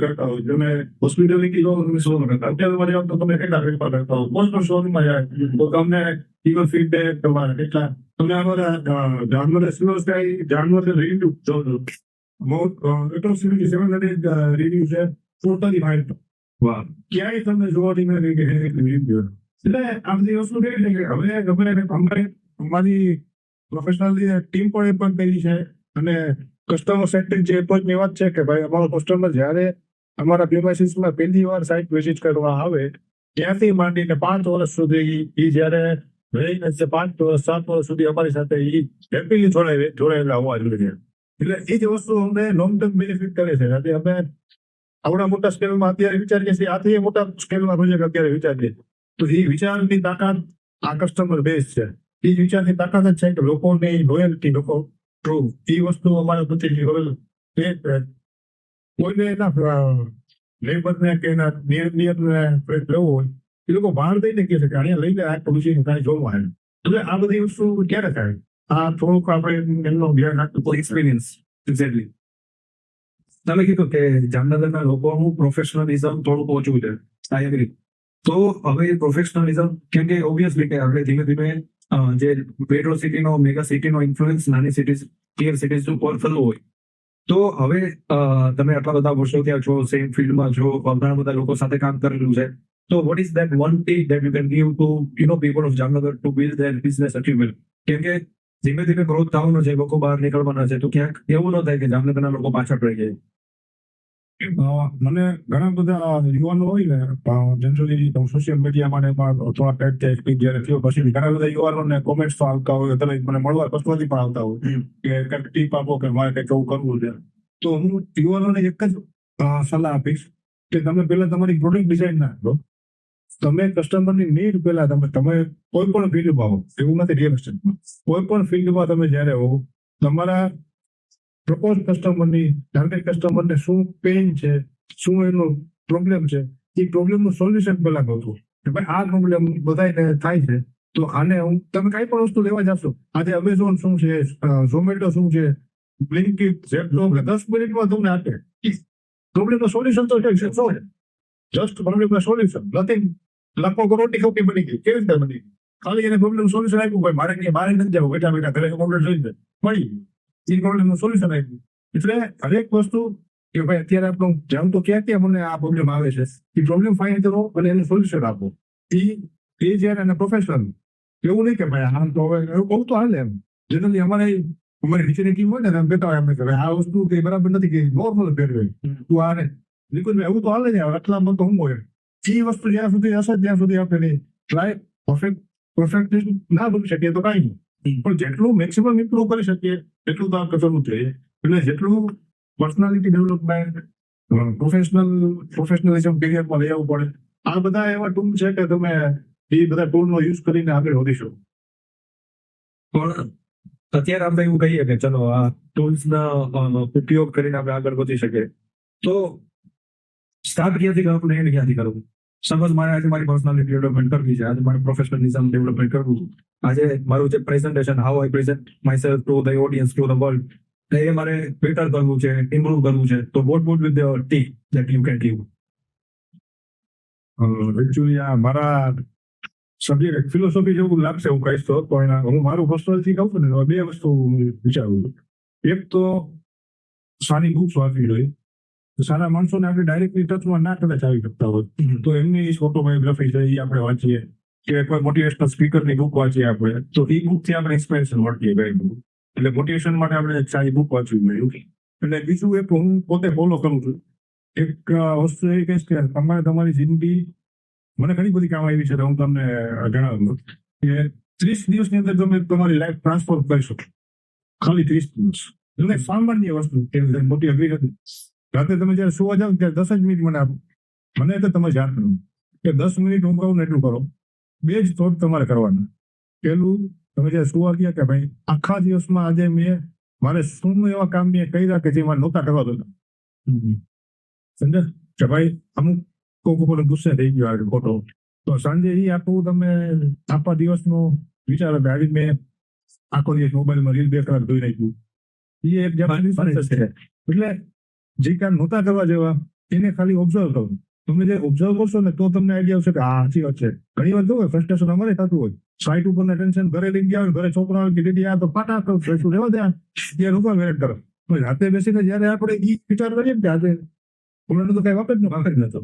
કરતા હોય. તમે હોસ્પિટલની કિલો તમે 100 કરતા હોટેલમાં જાવ તો તમે કેટલા વેપાર કરતા હો. પોસ્ટલ શોરૂમમાં જાય તો તમને ઇવન ફીડબેક તમારા કેટલા તમને અમારા Jamnagar silver sky Jamnagar review જોજો એપ્રોક્સિમેટલી 700 રિવ્યુ છે ટોટલી ફાઇલ. વાહ ક્યાંય તમને જોવા નહીં કે રિવ્યુ. એટલે આ બધી વસ્તુ કેવી છે કે હવે અમારી પ્રોફેશનલ ટીમ પણ એ પણ કરી છે અને કસ્ટમર સેન્ટ્રિક જે એપ્રોચની વાત છે કે ભાઈ અમારો કસ્ટમર જ્યારે અમારા પ્રેમાઇસીસમાં પહેલી વાર સાઇટ વિઝિટ કરવા આવે ત્યાંથી માંડીને 5 વર્ષ સુધી એ જ્યારે રહીને 5 વર્ષ 7 વર્ષ સુધી અમારી સાથે એ હેપીલી જોડાયેલા હોવા જોઈએ. એટલે એ જ વસ્તુ અમને લોંગ ટર્મ બેનિફિટ કરે છે. આજે અમે આવડા મોટા સ્કેલમાં અત્યારે વિચારીએ છીએ આથી મોટા સ્કેલમાં પ્રોજેક્ટ અત્યારે વિચારીએ તો એ વિચારની તાકાત આ કસ્ટમર બેઝ છે. એ વિચારની તાકાત જ છે કે લોકોની લોયલ્ટી લોકો ટ્રુ એ વસ્તુ અમારા પ્રત્યે કોઈને એના લેબરને કે એના નિયરને લેવું હોય એ લોકો બહાર દઈને કહે છે કે અહીંયા લઈને આ પોલિસી કાંઈ જોવા આવે. એટલે આ બધી વસ્તુ ક્યારે થાય આ થોડુંક આપણે એમનો ધ્યાન રાખતું એક્સપિરિયન્સ એક્ઝેક્ટલી. તમે કીધું કે જામનગરના લોકોનું પ્રોફેશનલિઝમ થોડુંક ઓછું છે. I agree. તો હવે પ્રોફેશનલિઝમ કેમ કે ઓબ્વિયસલી કે આપણે ધીમે ધીમે જે મેટ્રો સિટીનો મેગા સિટીનો ઇન્ફ્લુઅન્સ નાની સિટીઝ ટીયર સિટીઝ ઉપર થતું હોય તો હવે તમે આટલા બધા વર્ષો ત્યાં છો સેમ ફિલ્ડમાં છો ઘણા બધા લોકો સાથે કામ કરેલું છે So what is that one tip that you can give to people of Jamnagar to build their business achievement? કેમ કે ધીમે ધીમે ગ્રોથ થવાનો છે, લોકો બહાર નીકળવાના છે, તો ક્યાંક એવું ન થાય કે જામનગરના લોકો પાછળ રહી જાય. મને ઘણા બધા યુવાનો હોય ને જનરલી સોશિયલ મીડિયામાં થોડા ટાઈપ થાય જયારે થયો પછી ઘણા બધા યુવાનોને કોમેન્ટ્સ આવતા હોય, તમે મને મળવા પર્સનલી પણ આવતા હોય કે કંઈક ટીપ આપો કે મારે કંઈક એવું કરવું છે. તો હું યુવાનોને એક જ સલાહ આપીશ કે તમે પહેલા તમારી પ્રોડક્ટ ડિઝાઇન નાખો. તમે કસ્ટમરની નીડ પહેલા તમે કોઈ પણ ફિલ્ડમાં હો, એવું નથી રિયલ એસ્ટેટમાં, કોઈ પણ ફિલ્ડમાં તમે જયારે હો, તમારા પ્રપોઝ કસ્ટમરની ટાર્ગેટ કસ્ટમરને શું પેઇન છે, શું એનો પ્રોબ્લેમ છે, એ પ્રોબ્લેમનું સોલ્યુશન પહેલા ગોતો કે ભાઈ આ પ્રોબ્લેમ બધાને થાય છે, તો આને તમે કઈ પણ વસ્તુ લેવા જશો, આજે અમેઝોન શું છે, ઝોમેટો શું છે, બ્લિંકિટ, ઝેપ્ટો 10 મિનિટમાં તમને આપે. પ્રોબ્લેમનું સોલ્યુશન તો છે, શું છે? જસ્ટ પ્રોબ્લેમનું સોલ્યુશન, નથિંગ. લાખો કરોડની કંપની બની ગઈ, કેવી રીતે બની? ખાલી એને પ્રોબ્લેમ સોલ્યુશન આપ્યું, ભાઈ મારે ક્યાંય બહાર નથી જવું, બેઠા બેઠા ઘરે પ્રોબ્લેમ જોઈ મળી એ પ્રોબ્લેમનું સોલ્યુશન આપ્યું. એટલે હરેક વસ્તુ કે ભાઈ અત્યારે આપણું જાણ તો ક્યાં મને આ પ્રોબ્લેમ આવે છે, એ પ્રોબ્લેમ ફાઇન્ડ કરો અને એને સોલ્યુશન આપો. એ જયારે એને પ્રોફેશનલ, એવું નહીં કે ભાઈ આમ તો હવે એવું બહુ તો હાલે. એમ જનરલી અમારી નીચેની ટીમ હોય ને બેઠા હોય એમ કે ભાઈ આ વસ્તુ કે બરાબર નથી, કે નોર્મલ પહેરવે તું આને બિલકુલ એવું તો હાલે ને, આટલામાં તો હું હોય એ વસ્તુ જ્યાં સુધી હશે ત્યાં સુધી આપણે ટ્રાય પરફેક્ટ ના બની શકીએ તો કાંઈ નહીં, પણ જેટલું મેક્સિમમ ઇમ્પ્રુવ કરી શકીએ એટલું તો આપણે કરવું જોઈએ. એટલે જેટલું પર્સનાલિટી ડેવલપમેન્ટ, પ્રોફેશનલિઝમ કેરિયરમાં લઈ આવવું પડે. આ બધા એવા ટૂલ છે કે તમે એ બધા ટૂલનો યુઝ કરીને આગળ વધી શકો. પણ અત્યારે આપણે એવું કહીએ કે ચલો આ ટૂલ્સના ઉપયોગ કરીને આપણે આગળ વધી શકીએ, તો સ્ટાર્ટ ક્યાંથી કરવું ને એન્ડ ક્યાંથી કરવું? સપોઝ મારે આજે મારી પર્સનાલિટી ડેવલપમેન્ટ કરવી છે, આજે મારે પ્રોફેશનલિઝમ ડેવલપમેન્ટ કરવું, આજે મારું જે presentation, how I present myself to the audience, to the world, એ મારે બેટર કરવું છે, ઇમ્પ્રુવ કરવું છે, તો what would be the tip that you can give? Actually આ મારા સબ્જેક્ટ ફિલોસોફી જેવું લાગશે હું કહીશ તો, પણ હું મારું પર્સનલથી કહું છું ને તો બે વસ્તુ વિચારું છું. એક તો સારી બુક્સ વાંચવી જોઈએ. સારા માણસોને આપણે ડાયરેક્ટલી ટચમાં ના કદાચ આવી શકતા હોય, તો એમની ઓટોબાયોગ્રાફી છે એ આપણે વાંચીએ, કે કોઈ મોટિવેશનલ સ્પીકરની બુક વાંચીએ આપણે, તો એ બુકથી આપણે ઇન્સ્પિરેશન મળીએ ગઈ. એટલે મોટિવેશન માટે આપણે એક સારી બુક વાંચવી મળ્યું. એટલે બીજું એક હું પોતે ફોલો કરું છું, એક વસ્તુ એ કહીશ કે તમારે તમારી જિંદગી મને ઘણી બધી કામ આવી છે, હું તમને જણાવું કે 30 દિવસની અંદર તમે તમારી લાઈફ ટ્રાન્સફોર્મ કરી શકો. ખાલી 30 દિવસ. એટલે સામાન્ય વસ્તુ કે મોટી અઘરી નથી. રાતે તમે જયારે સુવા જાવ ત્યારે 10 જ મિનિટ મને આપો, મને એટલે તમે યાદ કરો કે 10 મિનિટ હું કહું ને એટલું કરો. બે જ થોટ તમારે કરવાના. પેલું, તમે જયારે સુવા ગયા કે ભાઈ આખા દિવસમાં આજે મારે શું એવા કામ મેં કર્યા કે જે મારે નહોતા કરવા દો. સમજે કે ભાઈ અમુક કોઈ ગુસ્સે થઈ ગયો આવે ખોટો, તો સાંજે એ આખું તમે આખા દિવસનો વિચારો કે આવી મેં આખો દિવસ મોબાઈલમાં રીલ 2 કલાક જોઈ નાખ્યું. એ એક જાતની છે. એટલે જે કામ નહોતા કરવા જેવા એને ખાલી ઓબ્ઝર્વ કરો. તમે જે ઓબ્ઝર્વ કરશો ને તો તમને આઈડિયા આવશે કે આ સાચી વાત છે. ઘણી વાર જો ફ્રસ્ટ્રેશન અમારે થતું હોય, સાઈટ ઉપર ટેન્શન, ઘરે લઈ ગયા હોય, ઘરે છોકરા આવે કે દીદી આ તો પાટા કરું છું, રહેવા દે ત્યાં રૂપા મેરેજ કરો. રાતે બેસીને જયારે આપણે એ વિચાર કરીએ ને આજે હમણાં તો કઈ વાપર નતો,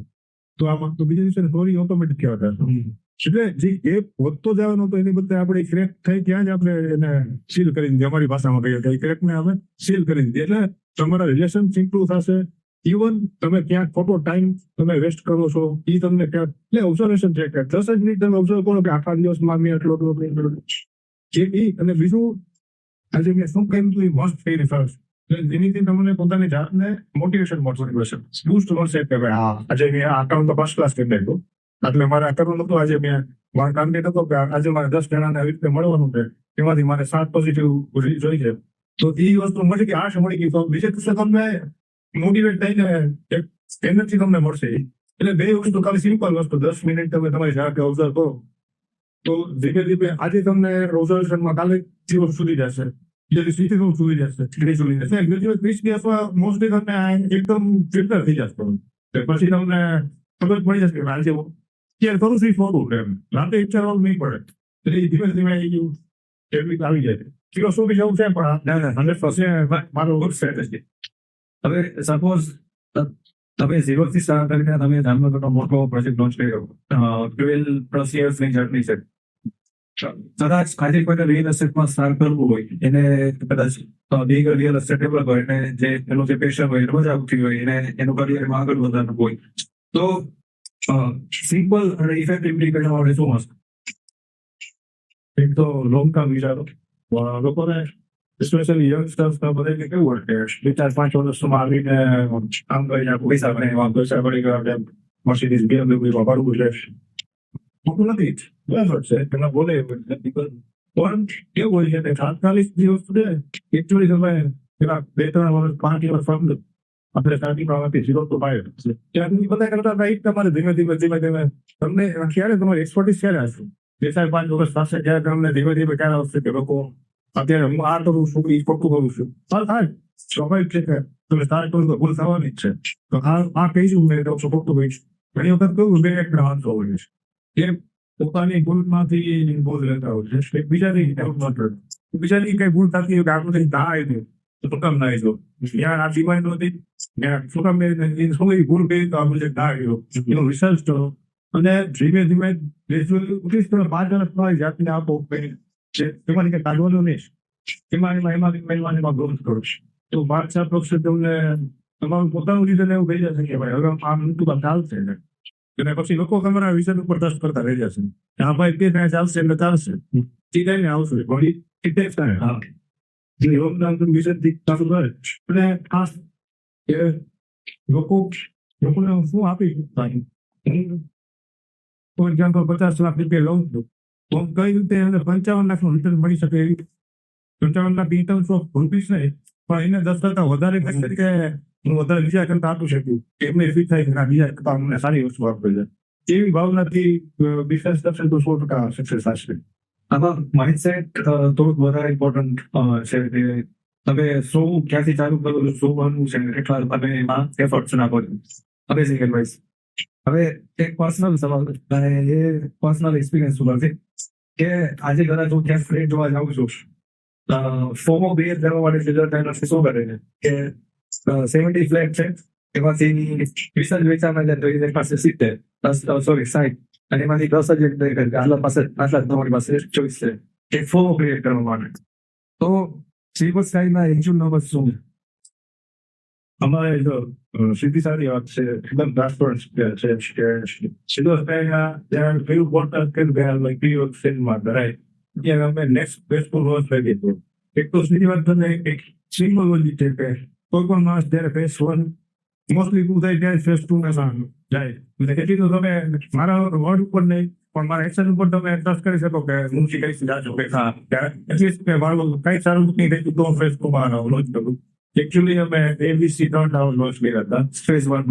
તો આમાં તો બીજા દિવસે સ્ટોરી ઓટોમેટિક કહેવાતા. એટલે જે ગેપ વધતો જવાનો હતો એની બદલે આપણે ક્રેક થઈ ત્યાં જ આપણે એને સીલ કરી દીધી. અમારી ભાષામાં કહીએ કે ક્રેકને આપણે સીલ કરી દીધી. એટલે તમારા રિલેશન ઇમ્પ્રુવ થશે. ઇવન તમે ક્યાંક ખોટો ટાઈમ તમે વેસ્ટ કરો છો એ તમને ક્યાંક, એટલે ઓબ્ઝર્વેશન છે કે 10 જ મિનિટ તમે ઓબ્ઝર્વ કરો કે આખા દિવસમાં મેં એટલો અને બીજું આજે મેં શું કહ્યું હતું એ મસ્ત થઈ રિફર્સ. એનીથી તમને પોતાની જાતને મોટિવેશન મળશે, બૂસ્ટ મળશે કે ભાઈ હા આજે મેં આ કામ તો ફર્સ્ટ ક્લાસ કરી નાખ્યું, એટલે મારે આ કરવાનું હતું. આજે મેં મારો ટાર્ગેટ હતો કે આજે મારે 10 જણાને આવી રીતે મળવાનું છે, એમાંથી મારે 7 પોઝિટિવ જોઈ છે. તો એ વસ્તુ મળી ગઈ, આશ મળી ગઈ, તો બીજે દિવસે તમને મોટિવેટ થઈને એક એનર્જી તમને મળશે. એટલે બે વસ્તુ, ખાલી સિમ્પલ વસ્તુ 10 મિનિટ તમે તમારી જાતે ઓબ્ઝર્વ કરો તો ધીમે ધીમે આજે તમને ઓબ્ઝર્વેશનમાં કાલે જીવન સુધી જશે, જેથી સીધી સુધી જશે, 30 દિવસમાં મોસ્ટલી તમે એકદમ ફિલ્ટર થઈ જશે. પછી તમને ખબર પડી જશે કે આજે ક્યારે કરું છું ફોટું એમ રાતે વિચારવાનું નહીં પડે. એટલે ધીમે ધીમે એવી આવી જાય. ફિલોસોફી જેવું છે પણ 100% મારો હવે સપોઝ તમે ઝીરોથી સ્ટાર્ટ કરીને તમે ધ્યાનમાં થોડો મોટો પ્રોજેક્ટ લોન્ચ કર્યો 12+ યર્સની જર્ની છે. કદાચ આજે કોઈને રિયલ એસ્ટેટમાં સ્ટાર્ટ કરવું હોય એને કદાચ બિગ રિયલ એસ્ટેટ ડેવલપર હોય એને જે એનું જે પેશન હોય એને મજા આવતી હોય એને એનું કરિયરમાં આગળ વધવાનું હોય તો સિમ્પલ અને ઇફેક્ટિવલી કરવા માટે શું હશે? એક તો લોંગ ટર્મ વિચારો લોકોને સ્પેશિયલી યંગસ્ટર્સને બધાને કેવું હોય કે 2-4-5 વર્ષમાં આવીને કામ કરીને પૈસા પડી ગયા મર્સિડીઝ BMW માં પડવું છે ખોટું નથી બરાબર છે પેલા બોલે એવું નથી પણ કેવું હોય છે કે તાત્કાલિક જે વસ્તુ છે એકચ્યુઅલી તમે પેલા 2-3 વર્ષ 5 વર્ષ ફર્મ આપણે સ્ટાર્ટિંગમાં આપી 0 to 5 ત્યાંથી બધા કરતા રાઈટ તમારે ધીમે ધીમે તમને ક્યારે તમારી એક્સપર્ટીસ ક્યારે આવશે 2-5 વર્ષ પાસે જ્યારે તમને ધીમે ધીમે ક્યારે આવશે કે લોકો અત્યારે હું આ કરું છું એ ખોટું કરું છું થાય સ્વાભાવિક છે કે તમે સ્ટાર્ટ કરો તો ભૂલ થવાની જ છે તો આ કહીશું મેં તો ખોટું કહીશ ઘણી વખત કેવું બે એક હાથ હોય છે એ પોતાની ભૂલમાંથી બોલ લેતા હોય છે બીજાની બીજાની કઈ ભૂલ થતી હોય કે આપણું કઈ થાય નહીં તો કામ ના જો ત્યાં આ ડિમાન્ડ નથી શું કામ શું ભૂલ કરી તો આપણે ના ગયો એનો રિસર્ચ કરો અને ધીમે ધીમે ગ્રેજ્યુઅલી 5 વર્ષ તમારી જાતને આપો એમાંથી કંઈ કાઢવાનું નહીં એમાં ગ્રોથ કરો તો 5-4 વર્ષ તમને તમારું પોતાનું રીઝન એવું કહી જશે કે ભાઈ હવે આમ તું ચાલશે અને પછી લોકો તમારા વિઝન ઉપર ટ્રસ્ટ કરતા રહી જશે હા ભાઈ તે ત્યાં ચાલશે એટલે ચાલશે તે કઈ આવશે બધી ઇટ ટેક્સ ટાઈમ હા જે યોગદાન વિઝન થી ચાલુ કરે અને ખાસ કે લોકોને શું આપી કોઈ એક્ઝામ્પલ 50 લાખ રૂપિયા લોન દો તો કઈ રીતે એને 55 લાખનું રિટર્ન મળી શકે એવી 55 લાખ ઇન્ટર્મ્સ ઓફ રૂપીસ નહીં પણ એને 10 કરતા વધારે કહી કે હું વધારે બીજા કરતા આપી શકું એમને ફીટ થાય કે બીજા કરતા અમને સારી વસ્તુ આપી છે એવી ભાવનાથી બિઝનેસ કરશે તો 100% સક્સેસ થશે. આમાં માઇન્ડસેટ થોડુંક વધારે ઇમ્પોર્ટન્ટ છે કે તમે શું ક્યાંથી ચાલુ કરો શું બનવું છે કેટલા તમે એમાં એફર્ટ્સ નાખો છો. Amazing advice. હવે એક પર્સનલ સવાલ અને એ પર્સનલ એક્સપિરિયન્સ ઉપર છે કે આજે કદાચ હું ક્યાંક ફ્રેન્ડ જોવા જાઉં છું ફોર્મો બેર કરવા માટે રિઝલ્ટ એનર્સી શું કરે છે કે 70 ફ્લેટ છે એમાંથી 20 જ વેચાણમાં જાય તો એ પાસે 60 સોરી 60 અને એમાંથી 10 જ આટલા પાસે આટલા તમારી પાસે ચોઈસ છે એક ફોર્મો ક્રિએટ કરવા માટે તો સિલ્વર સ્કાયના એન્જિન નંબર શું છે? અમારે જો સીધી સારી વાત છે એકદમ ટ્રાન્સપરન્ટ છે સીધો ત્યાં કયું પોડકાસ્ટ કર્યું ગયા લાઈક પીરિયડ ફિલ્મમાં રાઈટ ત્યાં અમે નેક્સ્ટ બેસ્ટ રોજ લઈ દીધું એક તો સીધી વાત તમને એક સિમ્બોલોજી છે કે કોઈ પણ માણસ જ્યારે ફેસ 1 મોસ્ટલી શું થાય ત્યારે ફેસ 2 ને જાય એટલે તો તમે મારા વર્ડ ઉપર નહીં પણ મારા એક્શન ઉપર તમે ટ્રસ્ટ કરી શકો કે હું શીખી જાજો કે હા એટલીસ્ટ કે મારું કઈ સારું નહીં રહેતું તો ફેસ 2 માં લોન્ચ કરું. એકચ્યુઅલી અમે ABC 3 રાઉન્ડ લોન્ચ કર્યા હતા ફેઝ 1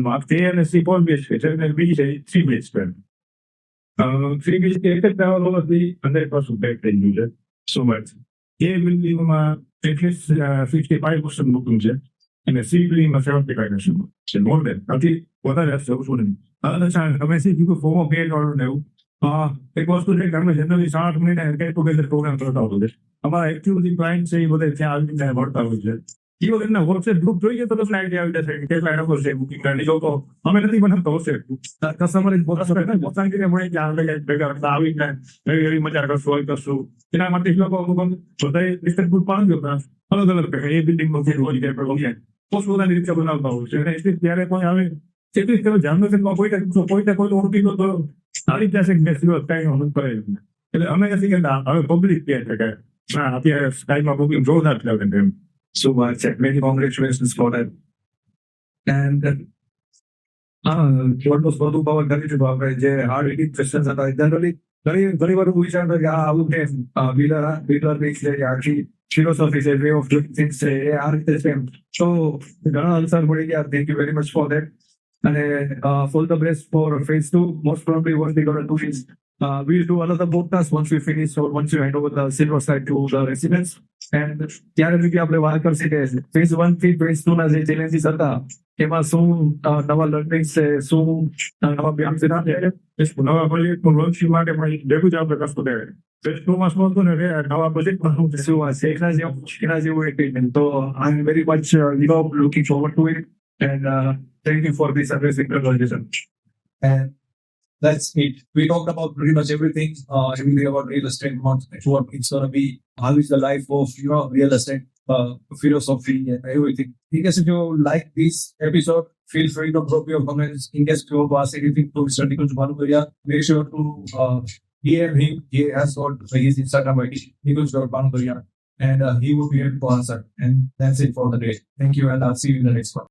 માં A અને C 4 BHK છે અને બીજી છે 3 BHK 3 BHK એક જ ટ્રાવેલ હોવાથી 100% બેક થઈ ગયું છે સો મચ A બિલ્ડિંગમાં એટલીસ્ટ 55% બુકિંગ છે અને C બિલ્ડિંગમાં 75% છે મોર દેન આથી વધારે હશે એવું શું નહીં અમે સી કીધું ફોર્મ પે કરવાનું ને એવું એક વસ્તુ છે કે અમે જનરલી 7 મહિને ગેટ ટુગેધર પ્રોગ્રામ કરતા હોય છે અમારા એક્ચ્યુઅલી ક્લાયન્ટ છે એ બધા ત્યાં આવીને મળતા હોય છે એ વખતના વોટ્સએપ ગ્રુપ જોઈએ તો તમને આઈડિયા આવી જશે કે કેટલા લોકો છે બુકિંગ કરી જો તો અમે નથી બનાવતા વોટ્સએપ કસ્ટમર પોતાની મળે કે ભેગા કરતા આવીને એવી મજા કરશું કરશું એના માટે લોકો બધા ડિસ્ટ્રિક્ટ પાડજો અલગ અલગ એ બિલ્ડિંગમાં પોસ્ટ પોતાની રીતે બનાવતા હોય છે અને ત્યારે કોઈ આવે એટલી તમે જામનગરમાં કોઈ ઓળખી તો આવી જશે કે કઈ કરે એટલે અમે કહીએ કે હવે પબ્લિક કહે છે કે ના અત્યારે સ્કાયમાં બુકિંગ જોરદાર ચાલે એમ. So much. Many congratulations for that. And almost બધું કવર કરી દીધું આપણે જે હાર્ડ હિટિંગ ક્વેશ્ચન્સ હતા જનરલી ઘણી વાર હું વિચારતો કે આવું કે બિલ્ડર બેઝ છે કે આખી ફિલોસોફી છે વે ઓફ ડુઇંગ થિંગ્સ છે એ આ રીતે છે તો ઘણા આન્સર મળી ગયા. Thank you very much for that અને for the best for phase 2 most probably what we gonna do is we'll do another podcast once we finish or once you hand over the silver side to the residents and ત્યારે સુધી આપણે વાત કરશે કે phase 1 થી phase 2 ના જે challenges હતા એમાં શું નવા લર્નિંગ છે શું નવા બ્યામ છે નવા પ્રોજેક્ટ લોન્ચ માટે પણ ભેગું જ આપણે કરશું ત્યારે ફેઝ 2 માં શું હતું ને નવા પ્રોજેક્ટમાં શું હશે એના જેવું એક તો I am very much looking forward to it and Thank you for this amazing conversation. And that's it. We talked about pretty much everything, everything about real estate, what it's gonna be, how is the life of real estate, philosophy and everything. In case if you like this episode, feel free to drop your comments. In case you want to ask anything to Mr. Nikunj Bhanugaria, make sure to DM him. He has got his Instagram ID, Nikunj.Bhanugaria, and he will be able to answer. And that's it for the day. Thank you, and I'll see you in the next one.